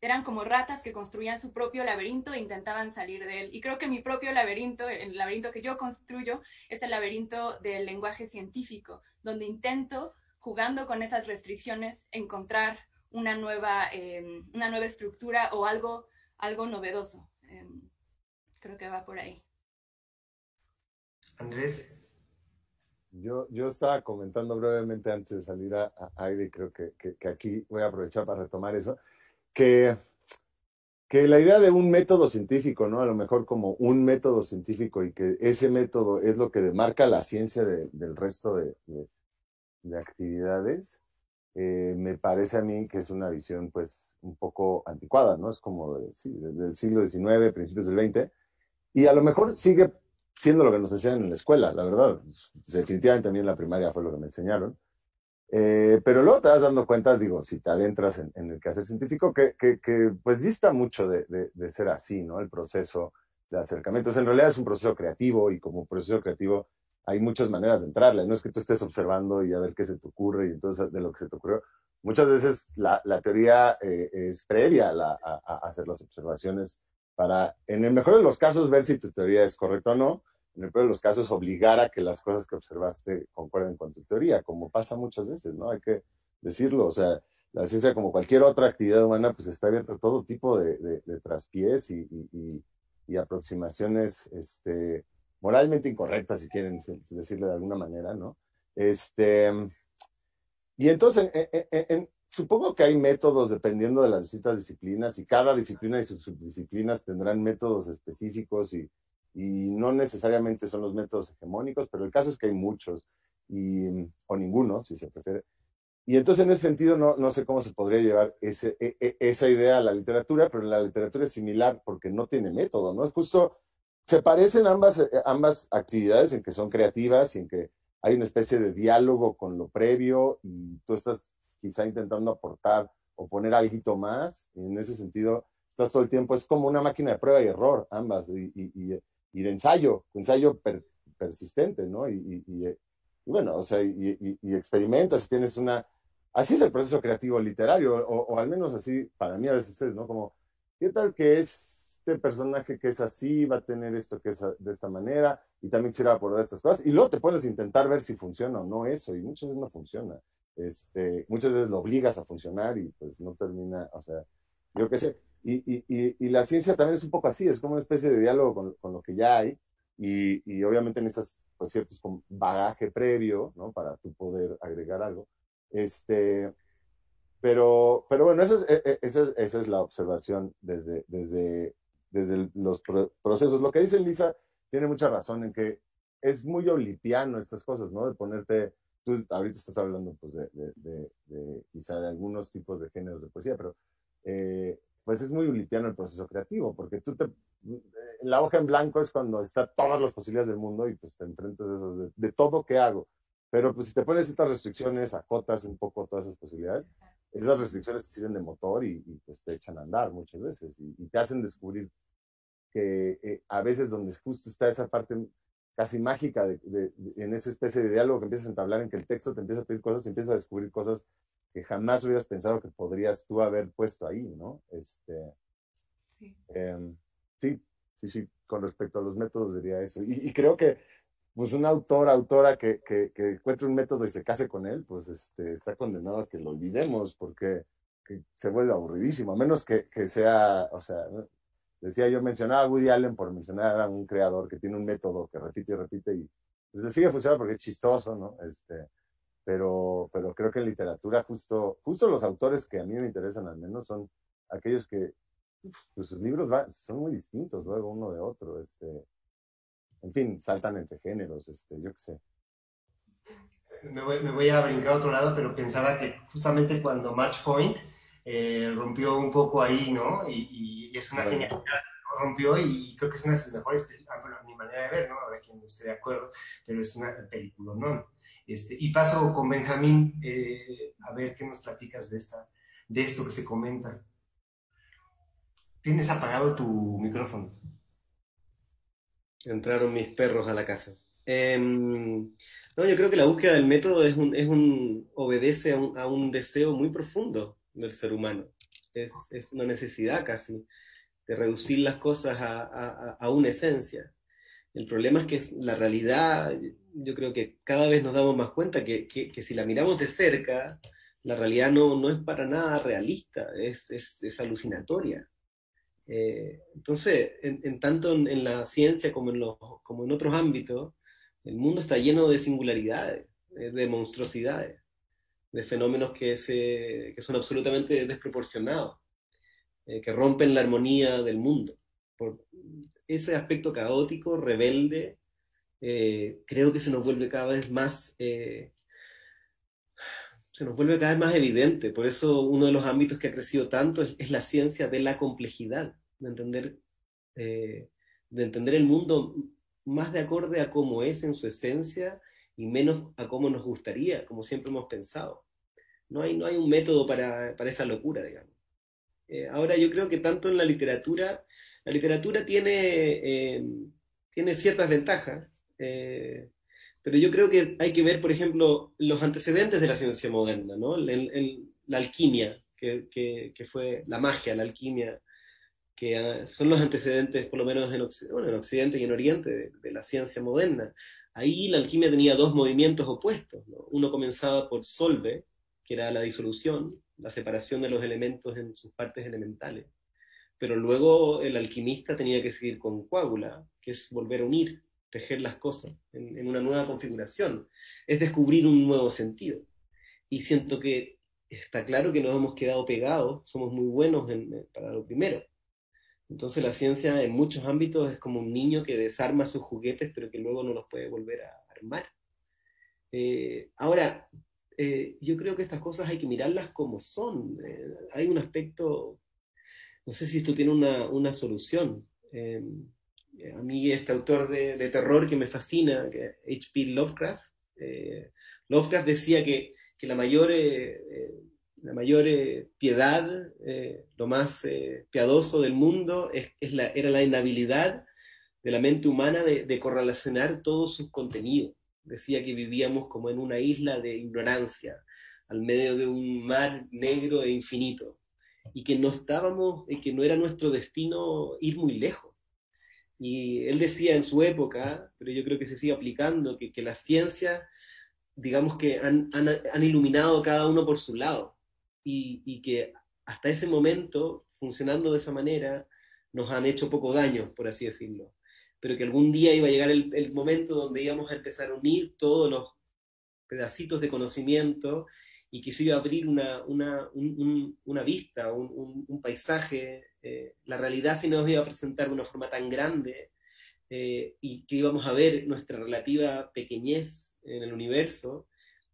B: eran como ratas que construían su propio laberinto e intentaban salir de él. Y creo que mi propio laberinto, el laberinto que yo construyo, es el laberinto del lenguaje científico, donde intento, jugando con esas restricciones, encontrar una nueva estructura o algo novedoso. Creo que va por ahí.
A: Andrés.
C: Yo estaba comentando brevemente antes de salir a aire, y creo que aquí voy a aprovechar para retomar eso, que, que la idea de un método científico, ¿no? A lo mejor como un método científico y que ese método es lo que demarca la ciencia del resto de actividades, me parece a mí que es una visión pues un poco anticuada, ¿no? Es como sí, del siglo XIX, principios del XX, y a lo mejor sigue siendo lo que nos enseñan en la escuela, la verdad. Definitivamente a mí en la primaria fue lo que me enseñaron. Pero luego te vas dando cuenta, digo, si te adentras en el quehacer científico, que pues dista mucho de ser así, ¿no? El proceso de acercamiento. En realidad es un proceso creativo y como proceso creativo hay muchas maneras de entrarle. No es que tú estés observando y a ver qué se te ocurre y entonces de lo que se te ocurrió. Muchas veces la teoría es previa a hacer las observaciones para, en el mejor de los casos, ver si tu teoría es correcta o no, en el peor de los casos, obligar a que las cosas que observaste concuerden con tu teoría, como pasa muchas veces, ¿no? Hay que decirlo, o sea, la ciencia, como cualquier otra actividad humana, pues está abierta a todo tipo de traspiés y aproximaciones moralmente incorrectas, si quieren decirle de alguna manera, ¿no? Y entonces, supongo que hay métodos dependiendo de las distintas disciplinas y cada disciplina y sus subdisciplinas tendrán métodos específicos y no necesariamente son los métodos hegemónicos, pero el caso es que hay muchos o ninguno, si se prefiere. Y entonces en ese sentido no sé cómo se podría llevar esa idea a la literatura, pero en la literatura es similar porque no tiene método, ¿no? Es justo, se parecen ambas actividades en que son creativas y en que hay una especie de diálogo con lo previo y tú estás quizá intentando aportar o poner algo más. Y en ese sentido, estás todo el tiempo, es como una máquina de prueba y error, ambas, y de ensayo persistente, ¿no? Y bueno, o sea, y experimentas y tienes una... Así es el proceso creativo literario, o al menos así para mí a veces es, ¿no? Como, ¿qué tal que este personaje que es así va a tener esto que es de esta manera? Y también quisiera abordar estas cosas. Y luego te pones a intentar ver si funciona o no eso, y muchas veces no funciona. Muchas veces lo obligas a funcionar y pues no termina, o sea, yo qué sé. Y la ciencia también es un poco así, es como una especie de diálogo con lo que ya hay, y obviamente necesitas pues, ciertos bagaje previo, ¿no? Para tú poder agregar algo. Pero bueno, esa es la observación desde los procesos. Lo que dice Lisa tiene mucha razón en que es muy olipiano estas cosas, ¿no? De ponerte, tú ahorita estás hablando pues quizá de algunos tipos de géneros de poesía, pero pues es muy olipiano el proceso creativo, porque la hoja en blanco es cuando está todas las posibilidades del mundo y pues te enfrentas a eso, de todo que hago. Pero pues si te pones estas restricciones, acotas un poco todas esas posibilidades, esas restricciones te sirven de motor pues te echan a andar muchas veces y te hacen descubrir que a veces donde justo está esa parte casi mágica en esa especie de diálogo que empiezas a entablar en que el texto te empieza a pedir cosas y empiezas a descubrir cosas que jamás hubieras pensado que podrías tú haber puesto ahí, ¿no?
B: Sí.
C: Sí, con respecto a los métodos diría eso. Y creo que pues un autora que encuentre un método y se case con él, pues está condenado a que lo olvidemos, porque que se vuelve aburridísimo, a menos que sea, o sea, ¿no? Decía yo, mencionaba a Woody Allen por mencionar a un creador que tiene un método que repite y repite y pues le sigue funcionando porque es chistoso, ¿no? Pero creo que en literatura justo los autores que a mí me interesan al menos son aquellos que pues sus libros son muy distintos luego uno de otro, en fin, saltan entre géneros, yo qué sé.
A: Me voy a brincar a otro lado, pero pensaba que justamente cuando Match Point rompió un poco ahí, ¿no? Y es una genialidad, ¿no? Rompió y creo que es una de sus mejores películas, bueno, a mi manera de ver, ¿no? Ahora que no esté de acuerdo, pero es una película, ¿no? Y paso con Benjamín, a ver qué nos platicas de esto que se comenta. Tienes apagado tu micrófono.
D: Entraron mis perros a la casa. No, yo creo que la búsqueda del método obedece a un deseo muy profundo del ser humano. Es una necesidad casi de reducir las cosas a una esencia. El problema es que la realidad, yo creo que cada vez nos damos más cuenta que si la miramos de cerca, la realidad no es para nada realista, es alucinatoria. Entonces, tanto en la ciencia como en otros ámbitos, el mundo está lleno de singularidades, de monstruosidades, de fenómenos que son absolutamente desproporcionados, que rompen la armonía del mundo. Por ese aspecto caótico, rebelde, creo que se nos vuelve cada vez más evidente. Por eso uno de los ámbitos que ha crecido tanto es la ciencia de la complejidad, eh, de entender el mundo más de acorde a cómo es en su esencia y menos a cómo nos gustaría, como siempre hemos pensado. No hay un método para esa locura, digamos. Ahora yo creo que tanto en la literatura tiene ciertas ventajas, pero yo creo que hay que ver, por ejemplo, los antecedentes de la ciencia moderna, ¿no? La alquimia, que fue la magia, la alquimia, que son los antecedentes, por lo menos en Occidente y en Oriente, de la ciencia moderna. Ahí la alquimia tenía dos movimientos opuestos, ¿no? Uno comenzaba por solve, que era la disolución, la separación de los elementos en sus partes elementales. Pero luego el alquimista tenía que seguir con coágula, que es volver a unir, tejer las cosas en una nueva configuración. Es descubrir un nuevo sentido. Y siento que está claro que nos hemos quedado pegados, somos muy buenos para lo primero. Entonces la ciencia en muchos ámbitos es como un niño que desarma sus juguetes, pero que luego no los puede volver a armar. Ahora, yo creo que estas cosas hay que mirarlas como son. Hay un aspecto, no sé si esto tiene una solución. A mí este autor de terror que me fascina, que H.P. Lovecraft, Lovecraft decía que la mayor piedad, lo más piadoso del mundo era la inhabilidad de la mente humana de correlacionar todos sus contenidos. Decía que vivíamos como en una isla de ignorancia, al medio de un mar negro e infinito, y que que no era nuestro destino ir muy lejos. Y él decía en su época, pero yo creo que se sigue aplicando, que las ciencias, digamos que han iluminado cada uno por su lado, y que hasta ese momento, funcionando de esa manera, nos han hecho poco daño, por así decirlo. Pero que algún día iba a llegar el momento donde íbamos a empezar a unir todos los pedacitos de conocimiento y que se iba a abrir una vista, un paisaje, la realidad se nos iba a presentar de una forma tan grande, y que íbamos a ver nuestra relativa pequeñez en el universo,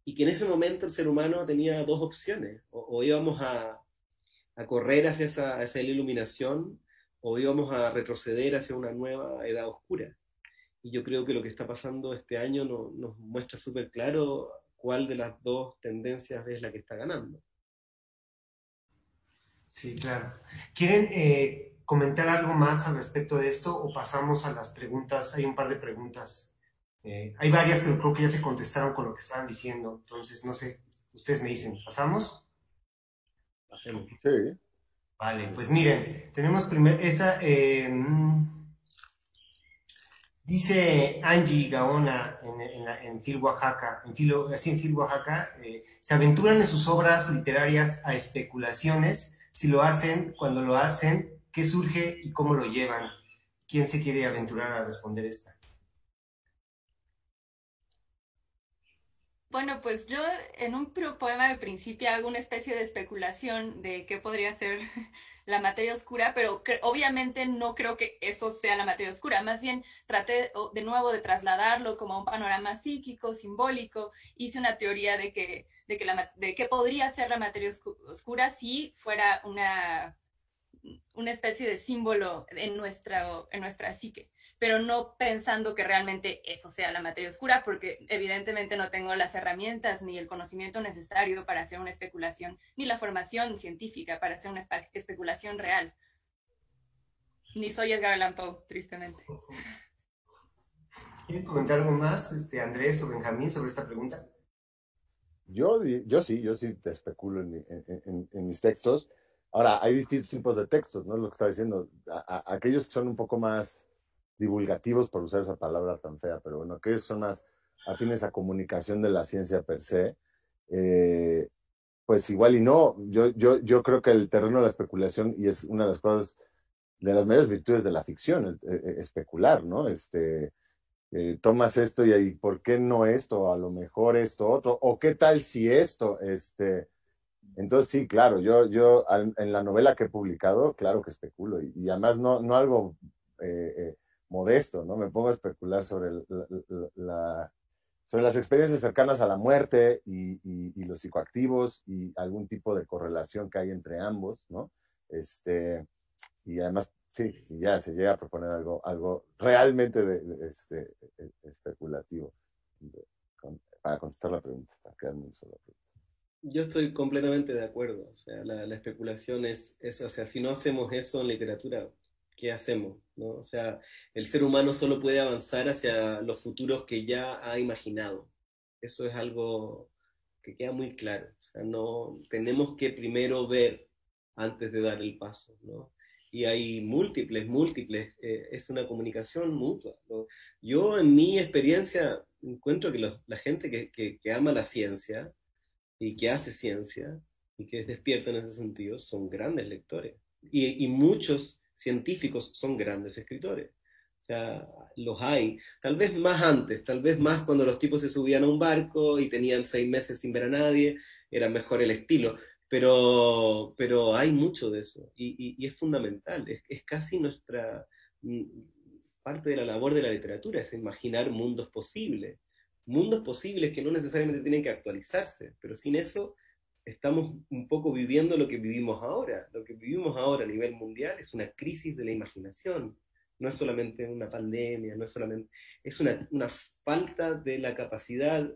D: y que en ese momento el ser humano tenía dos opciones: o íbamos a correr hacia esa iluminación, o íbamos a retroceder hacia una nueva edad oscura. Y yo creo que lo que está pasando este año nos muestra súper claro cuál de las dos tendencias es la que está ganando.
A: Sí, claro. ¿Quieren comentar algo más al respecto de esto o pasamos a las preguntas? Hay un par de preguntas. Hay varias, pero creo que ya se contestaron con lo que estaban diciendo. Entonces, no sé, ustedes me dicen, ¿pasamos?
C: Sí.
A: Vale, pues miren, tenemos primero esa... Dice Angie Gaona en Fil Oaxaca, así en Fil Oaxaca, se aventuran en sus obras literarias a especulaciones. Si lo hacen, cuando lo hacen, ¿qué surge y cómo lo llevan? ¿Quién se quiere aventurar a responder esta?
B: Bueno, pues yo en un poema de principio hago una especie de especulación de qué podría ser la materia oscura, pero obviamente no creo que eso sea la materia oscura. Más bien traté de nuevo de trasladarlo como a un panorama psíquico, simbólico. Hice una teoría de qué podría ser la materia oscura si fuera una especie de símbolo en nuestra psique, pero no pensando que realmente eso sea la materia oscura, porque evidentemente no tengo las herramientas ni el conocimiento necesario para hacer una especulación, ni la formación científica para hacer una especulación real. Ni soy Edgar Allan Poe, tristemente.
A: ¿Quieren comentar algo más, Andrés o Benjamín, sobre esta pregunta?
C: Yo sí te especulo en mis textos. Ahora, hay distintos tipos de textos, ¿no? Lo que estaba diciendo. Aquellos que son un poco más divulgativos, por usar esa palabra tan fea, pero bueno, aquellos son más afines a comunicación de la ciencia per se, pues igual y no. Yo creo que el terreno de la especulación, y es una de las cosas, de las mayores virtudes de la ficción, especular, ¿no? Tomas esto y ahí, ¿por qué no esto? A lo mejor esto otro, o qué tal si esto, entonces sí, claro, en la novela que he publicado, claro que especulo, y además no algo modesto, ¿no? Me pongo a especular sobre las experiencias cercanas a la muerte y los psicoactivos y algún tipo de correlación que hay entre ambos, ¿no? Y además, sí, y ya se llega a proponer algo realmente especulativo para contestar la pregunta, para quedarme en sola pregunta.
D: Yo estoy completamente de acuerdo. O sea, la especulación o sea, si no hacemos eso en literatura, ¿qué hacemos? ¿No? O sea, el ser humano solo puede avanzar hacia los futuros que ya ha imaginado. Eso es algo que queda muy claro. O sea, no tenemos que primero ver antes de dar el paso, ¿no? Y hay múltiples, es una comunicación mutua, ¿no? Yo en mi experiencia encuentro que la gente que ama la ciencia y que hace ciencia y que es despierta en ese sentido son grandes lectores. Y muchos científicos son grandes escritores. O sea, los hay. Tal vez más antes, tal vez más cuando los tipos se subían a un barco y tenían 6 meses sin ver a nadie, era mejor el estilo. Pero hay mucho de eso y es fundamental, es casi nuestra parte de la labor de la literatura, es imaginar mundos posibles que no necesariamente tienen que actualizarse, pero sin eso estamos un poco viviendo lo que vivimos ahora. Lo que vivimos ahora a nivel mundial es una crisis de la imaginación. No es solamente una pandemia, no es solamente, es una falta de la capacidad,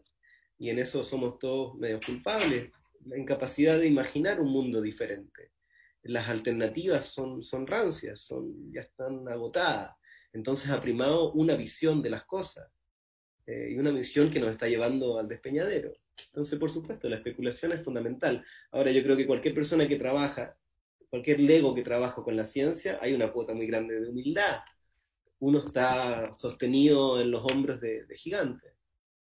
D: y en eso somos todos medio culpables, la incapacidad de imaginar un mundo diferente. Las alternativas son rancias, ya están agotadas. Entonces ha primado una visión de las cosas y una misión que nos está llevando al despeñadero. Entonces, por supuesto, la especulación es fundamental. Ahora, yo creo que cualquier persona que trabaja, cualquier lego que trabaja con la ciencia, hay una cuota muy grande de humildad. Uno está sostenido en los hombros de gigantes.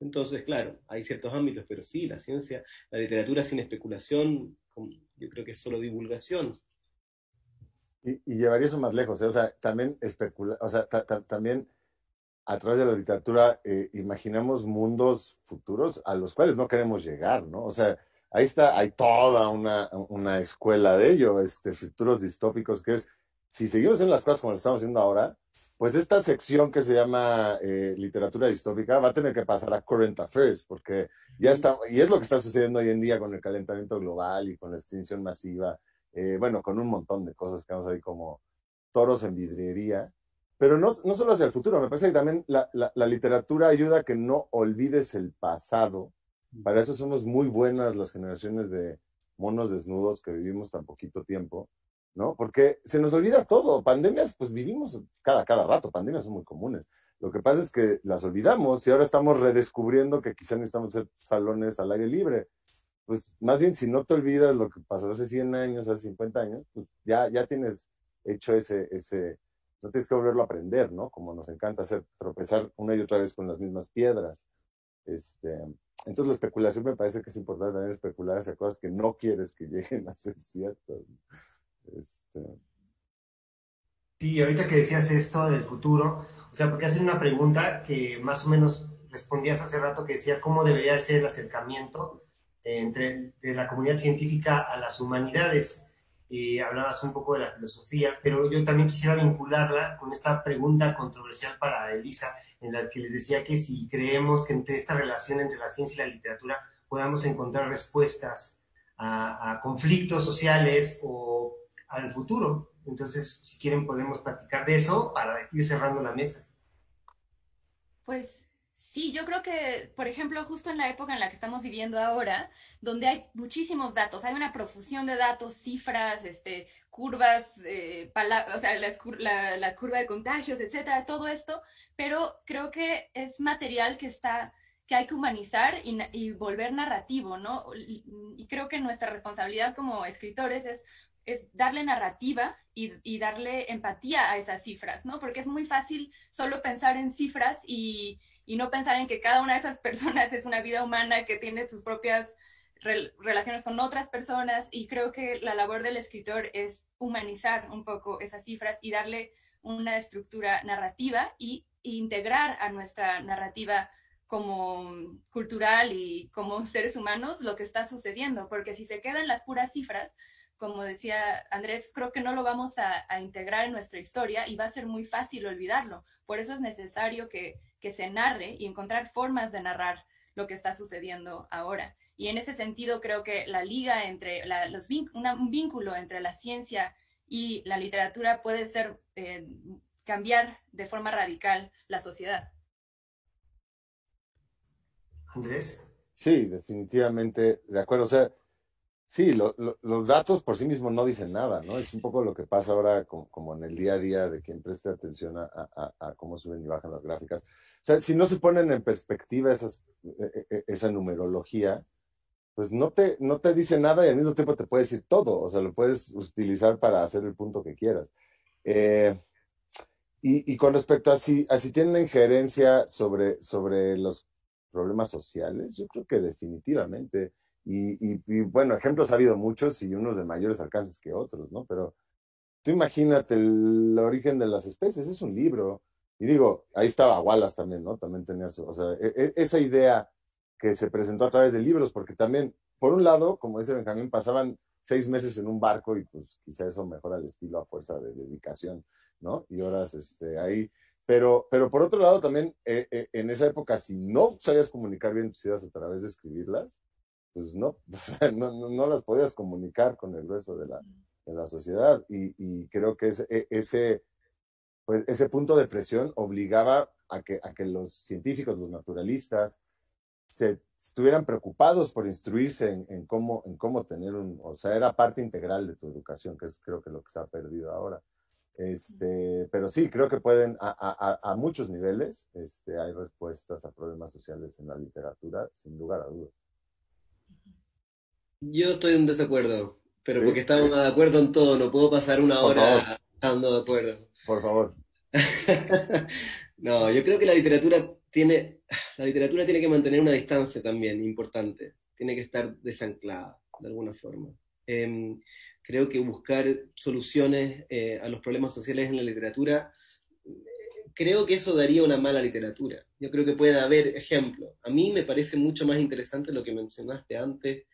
D: Entonces, claro, hay ciertos ámbitos, pero sí, la ciencia, la literatura sin especulación, yo creo que es solo divulgación.
C: Y llevaría eso más lejos, ¿eh? O sea, también o sea, también a través de la literatura imaginamos mundos futuros a los cuales no queremos llegar, ¿no? O sea, hay toda una escuela de ello, futuros distópicos, que es, si seguimos en las cosas como lo estamos haciendo ahora, pues esta sección que se llama literatura distópica va a tener que pasar a current affairs, porque ya está, y es lo que está sucediendo hoy en día con el calentamiento global y con la extinción masiva, bueno, con un montón de cosas que vamos a ver como toros en vidriería, pero no solo hacia el futuro, me parece que también la literatura ayuda a que no olvides el pasado. Para eso somos muy buenas las generaciones de monos desnudos que vivimos tan poquito tiempo, ¿no? Porque se nos olvida todo. Pandemias, pues vivimos cada rato, pandemias son muy comunes. Lo que pasa es que las olvidamos y ahora estamos redescubriendo que quizá necesitamos hacer salones al aire libre. Pues más bien, si no te olvidas lo que pasó hace 100 años, hace 50 años, pues ya tienes hecho no tienes que volverlo a aprender, ¿no? Como nos encanta hacer, tropezar una y otra vez con las mismas piedras. Entonces la especulación me parece que es importante también especular hacia cosas que no quieres que lleguen a ser ciertas.
A: Sí, ahorita que decías esto del futuro, o sea, porque hacen una pregunta que más o menos respondías hace rato, que decía cómo debería ser el acercamiento entre de la comunidad científica a las humanidades. Hablabas un poco de la filosofía, pero yo también quisiera vincularla con esta pregunta controversial para Elisa, en la que les decía que si creemos que entre esta relación entre la ciencia y la literatura podamos encontrar respuestas a conflictos sociales o al futuro. Entonces, si quieren, podemos platicar de eso para ir cerrando la mesa.
B: Pues sí, yo creo que, por ejemplo, justo en la época en la que estamos viviendo ahora, donde hay muchísimos datos, hay una profusión de datos, cifras, curvas, o sea, la curva de contagios, etcétera, todo esto, pero creo que es material que hay que humanizar y volver narrativo, ¿no? Y creo que nuestra responsabilidad como escritores es darle narrativa y darle empatía a esas cifras, ¿no? Porque es muy fácil solo pensar en cifras y no pensar en que cada una de esas personas es una vida humana que tiene sus propias relaciones con otras personas, y creo que la labor del escritor es humanizar un poco esas cifras y darle una estructura narrativa y integrar a nuestra narrativa como cultural y como seres humanos lo que está sucediendo, porque si se quedan las puras cifras, como decía Andrés, creo que no lo vamos a integrar en nuestra historia y va a ser muy fácil olvidarlo. Por eso es necesario que se narre y encontrar formas de narrar lo que está sucediendo ahora. Y en ese sentido creo que la liga entre un vínculo entre la ciencia y la literatura puede ser cambiar de forma radical la sociedad.
A: Andrés.
C: Sí, definitivamente, de acuerdo. O sea, sí, los datos por sí mismos no dicen nada, ¿no? Es un poco lo que pasa ahora como en el día a día de quien preste atención a cómo suben y bajan las gráficas. O sea, si no se ponen en perspectiva esa numerología, pues no te dice nada y al mismo tiempo te puede decir todo. O sea, lo puedes utilizar para hacer el punto que quieras. Eh, y con respecto a si tienen injerencia sobre los problemas sociales, yo creo que definitivamente. Y bueno, ejemplos ha habido muchos y unos de mayores alcances que otros, ¿no? Pero tú imagínate el origen de las especies, es un libro. Y digo, ahí estaba Wallace también, ¿no? También tenía o sea, esa idea que se presentó a través de libros, porque también, por un lado, como dice Benjamín, pasaban 6 meses en un barco y pues quizá eso mejora el estilo a fuerza de dedicación, ¿no? Y horas ahí. Pero por otro lado también, en esa época, si no sabías comunicar bien tus ideas a través de escribirlas, pues no, no las podías comunicar con el grueso de la sociedad. Y creo que ese punto de presión obligaba a que los científicos, los naturalistas, se estuvieran preocupados por instruirse en cómo tener o sea, era parte integral de tu educación, que es creo que lo que se ha perdido ahora. Pero sí, creo que pueden, a muchos niveles, hay respuestas a problemas sociales en la literatura, sin lugar a dudas.
D: Yo estoy en desacuerdo, pero
C: ¿Sí?
D: porque estamos de acuerdo en todo, no puedo pasar una
C: Por favor,
D: hora estando de acuerdo.
C: por favor.
D: No, yo creo que la literatura tiene que mantener una distancia también importante, tiene que estar desanclada de alguna forma. Em, Creo que buscar soluciones a los problemas sociales en la literatura, creo que eso daría una mala literatura. Yo creo que puede haber ejemplos. A mí me parece mucho más interesante lo que mencionaste antes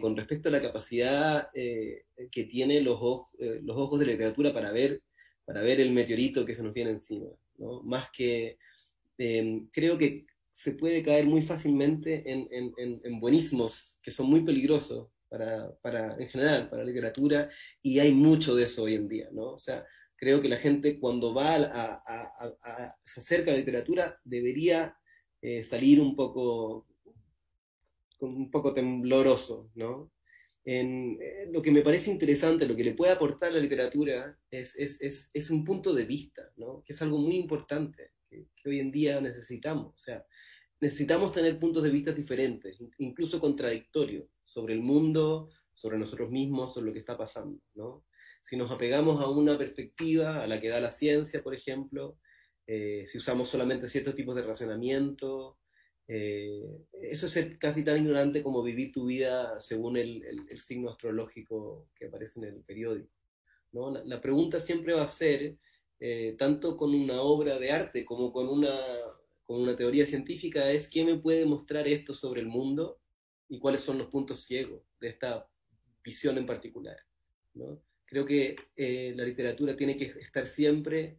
D: con respecto a la capacidad que tienen los ojos de la literatura para ver el meteorito que se nos viene encima, ¿no? Más que creo que se puede caer muy fácilmente en buenismos que son muy peligrosos en general, para la literatura, y hay mucho de eso hoy en día, ¿no? O sea, creo que la gente cuando va se acerca a la literatura debería salir un poco tembloroso, ¿no? Lo que me parece interesante, lo que le puede aportar la literatura es un punto de vista, ¿no? Que es algo muy importante, que hoy en día necesitamos. O sea, necesitamos tener puntos de vista diferentes, incluso contradictorios, sobre el mundo, sobre nosotros mismos, sobre lo que está pasando, ¿no? Si nos apegamos a una perspectiva, a la que da la ciencia, por ejemplo, si usamos solamente ciertos tipos de razonamiento, eso es ser casi tan ignorante como vivir tu vida según el signo astrológico que aparece en el periódico, ¿no? La pregunta siempre va a ser, tanto con una obra de arte como con una teoría científica, es ¿quién me puede mostrar esto sobre el mundo y cuáles son los puntos ciegos de esta visión en particular, ¿no? Creo que la literatura tiene que estar siempre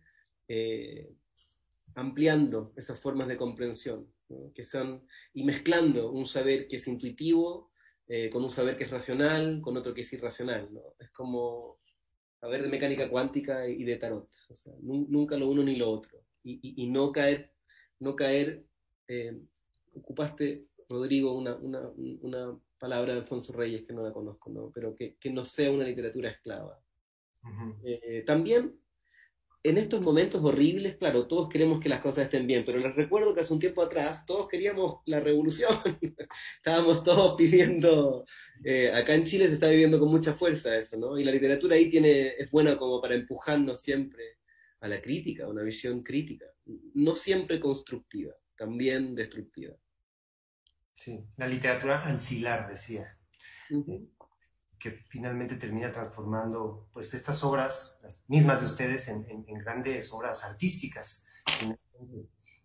D: ampliando esas formas de comprensión, ¿no? Y mezclando un saber que es intuitivo con un saber que es racional, con otro que es irracional, ¿no? Es como saber de mecánica cuántica y de tarot, o sea, nunca lo uno ni lo otro, y no caer, ocupaste, Rodrigo, una palabra de Alfonso Reyes que no la conozco, ¿no? Pero que no sea una literatura esclava. También en estos momentos horribles, claro, todos queremos que las cosas estén bien, pero les recuerdo que hace un tiempo atrás todos queríamos la revolución. Estábamos todos pidiendo, acá en Chile se está viviendo con mucha fuerza eso, ¿no? Y la literatura ahí es buena como para empujarnos siempre a la crítica, a una visión crítica, no siempre constructiva, también destructiva.
A: Sí, la literatura ancilar, decía. Que finalmente termina transformando pues estas obras, las mismas de ustedes, en grandes obras artísticas.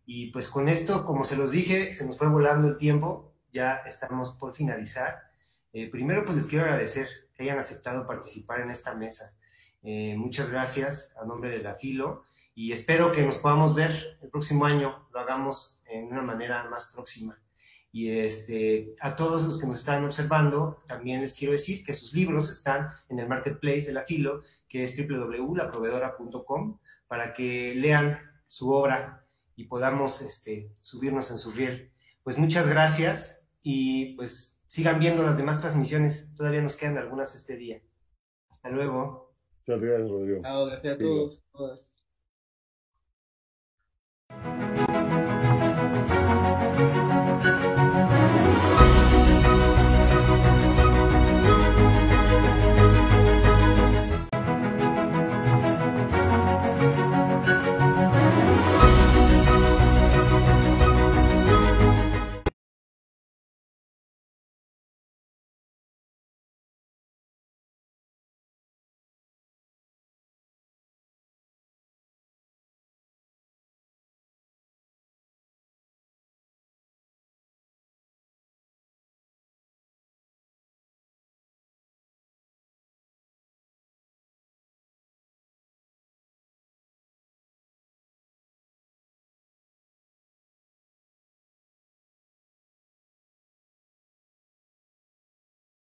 A: Y pues con esto, como se los dije, se nos fue volando el tiempo, ya estamos por finalizar. Primero pues les quiero agradecer que hayan aceptado participar en esta mesa. Muchas gracias a nombre de la Filo, y espero que nos podamos ver el próximo año, lo hagamos en una manera más próxima. Y a todos los que nos están observando, también les quiero decir que sus libros están en el marketplace de la Filo, que es www.laproveedora.com, para que lean su obra y podamos subirnos en su riel. Pues muchas gracias, y pues sigan viendo las demás transmisiones. Todavía nos quedan algunas este día. Hasta luego.
C: Muchas gracias, Rodrigo.
D: Gracias a todos, todas.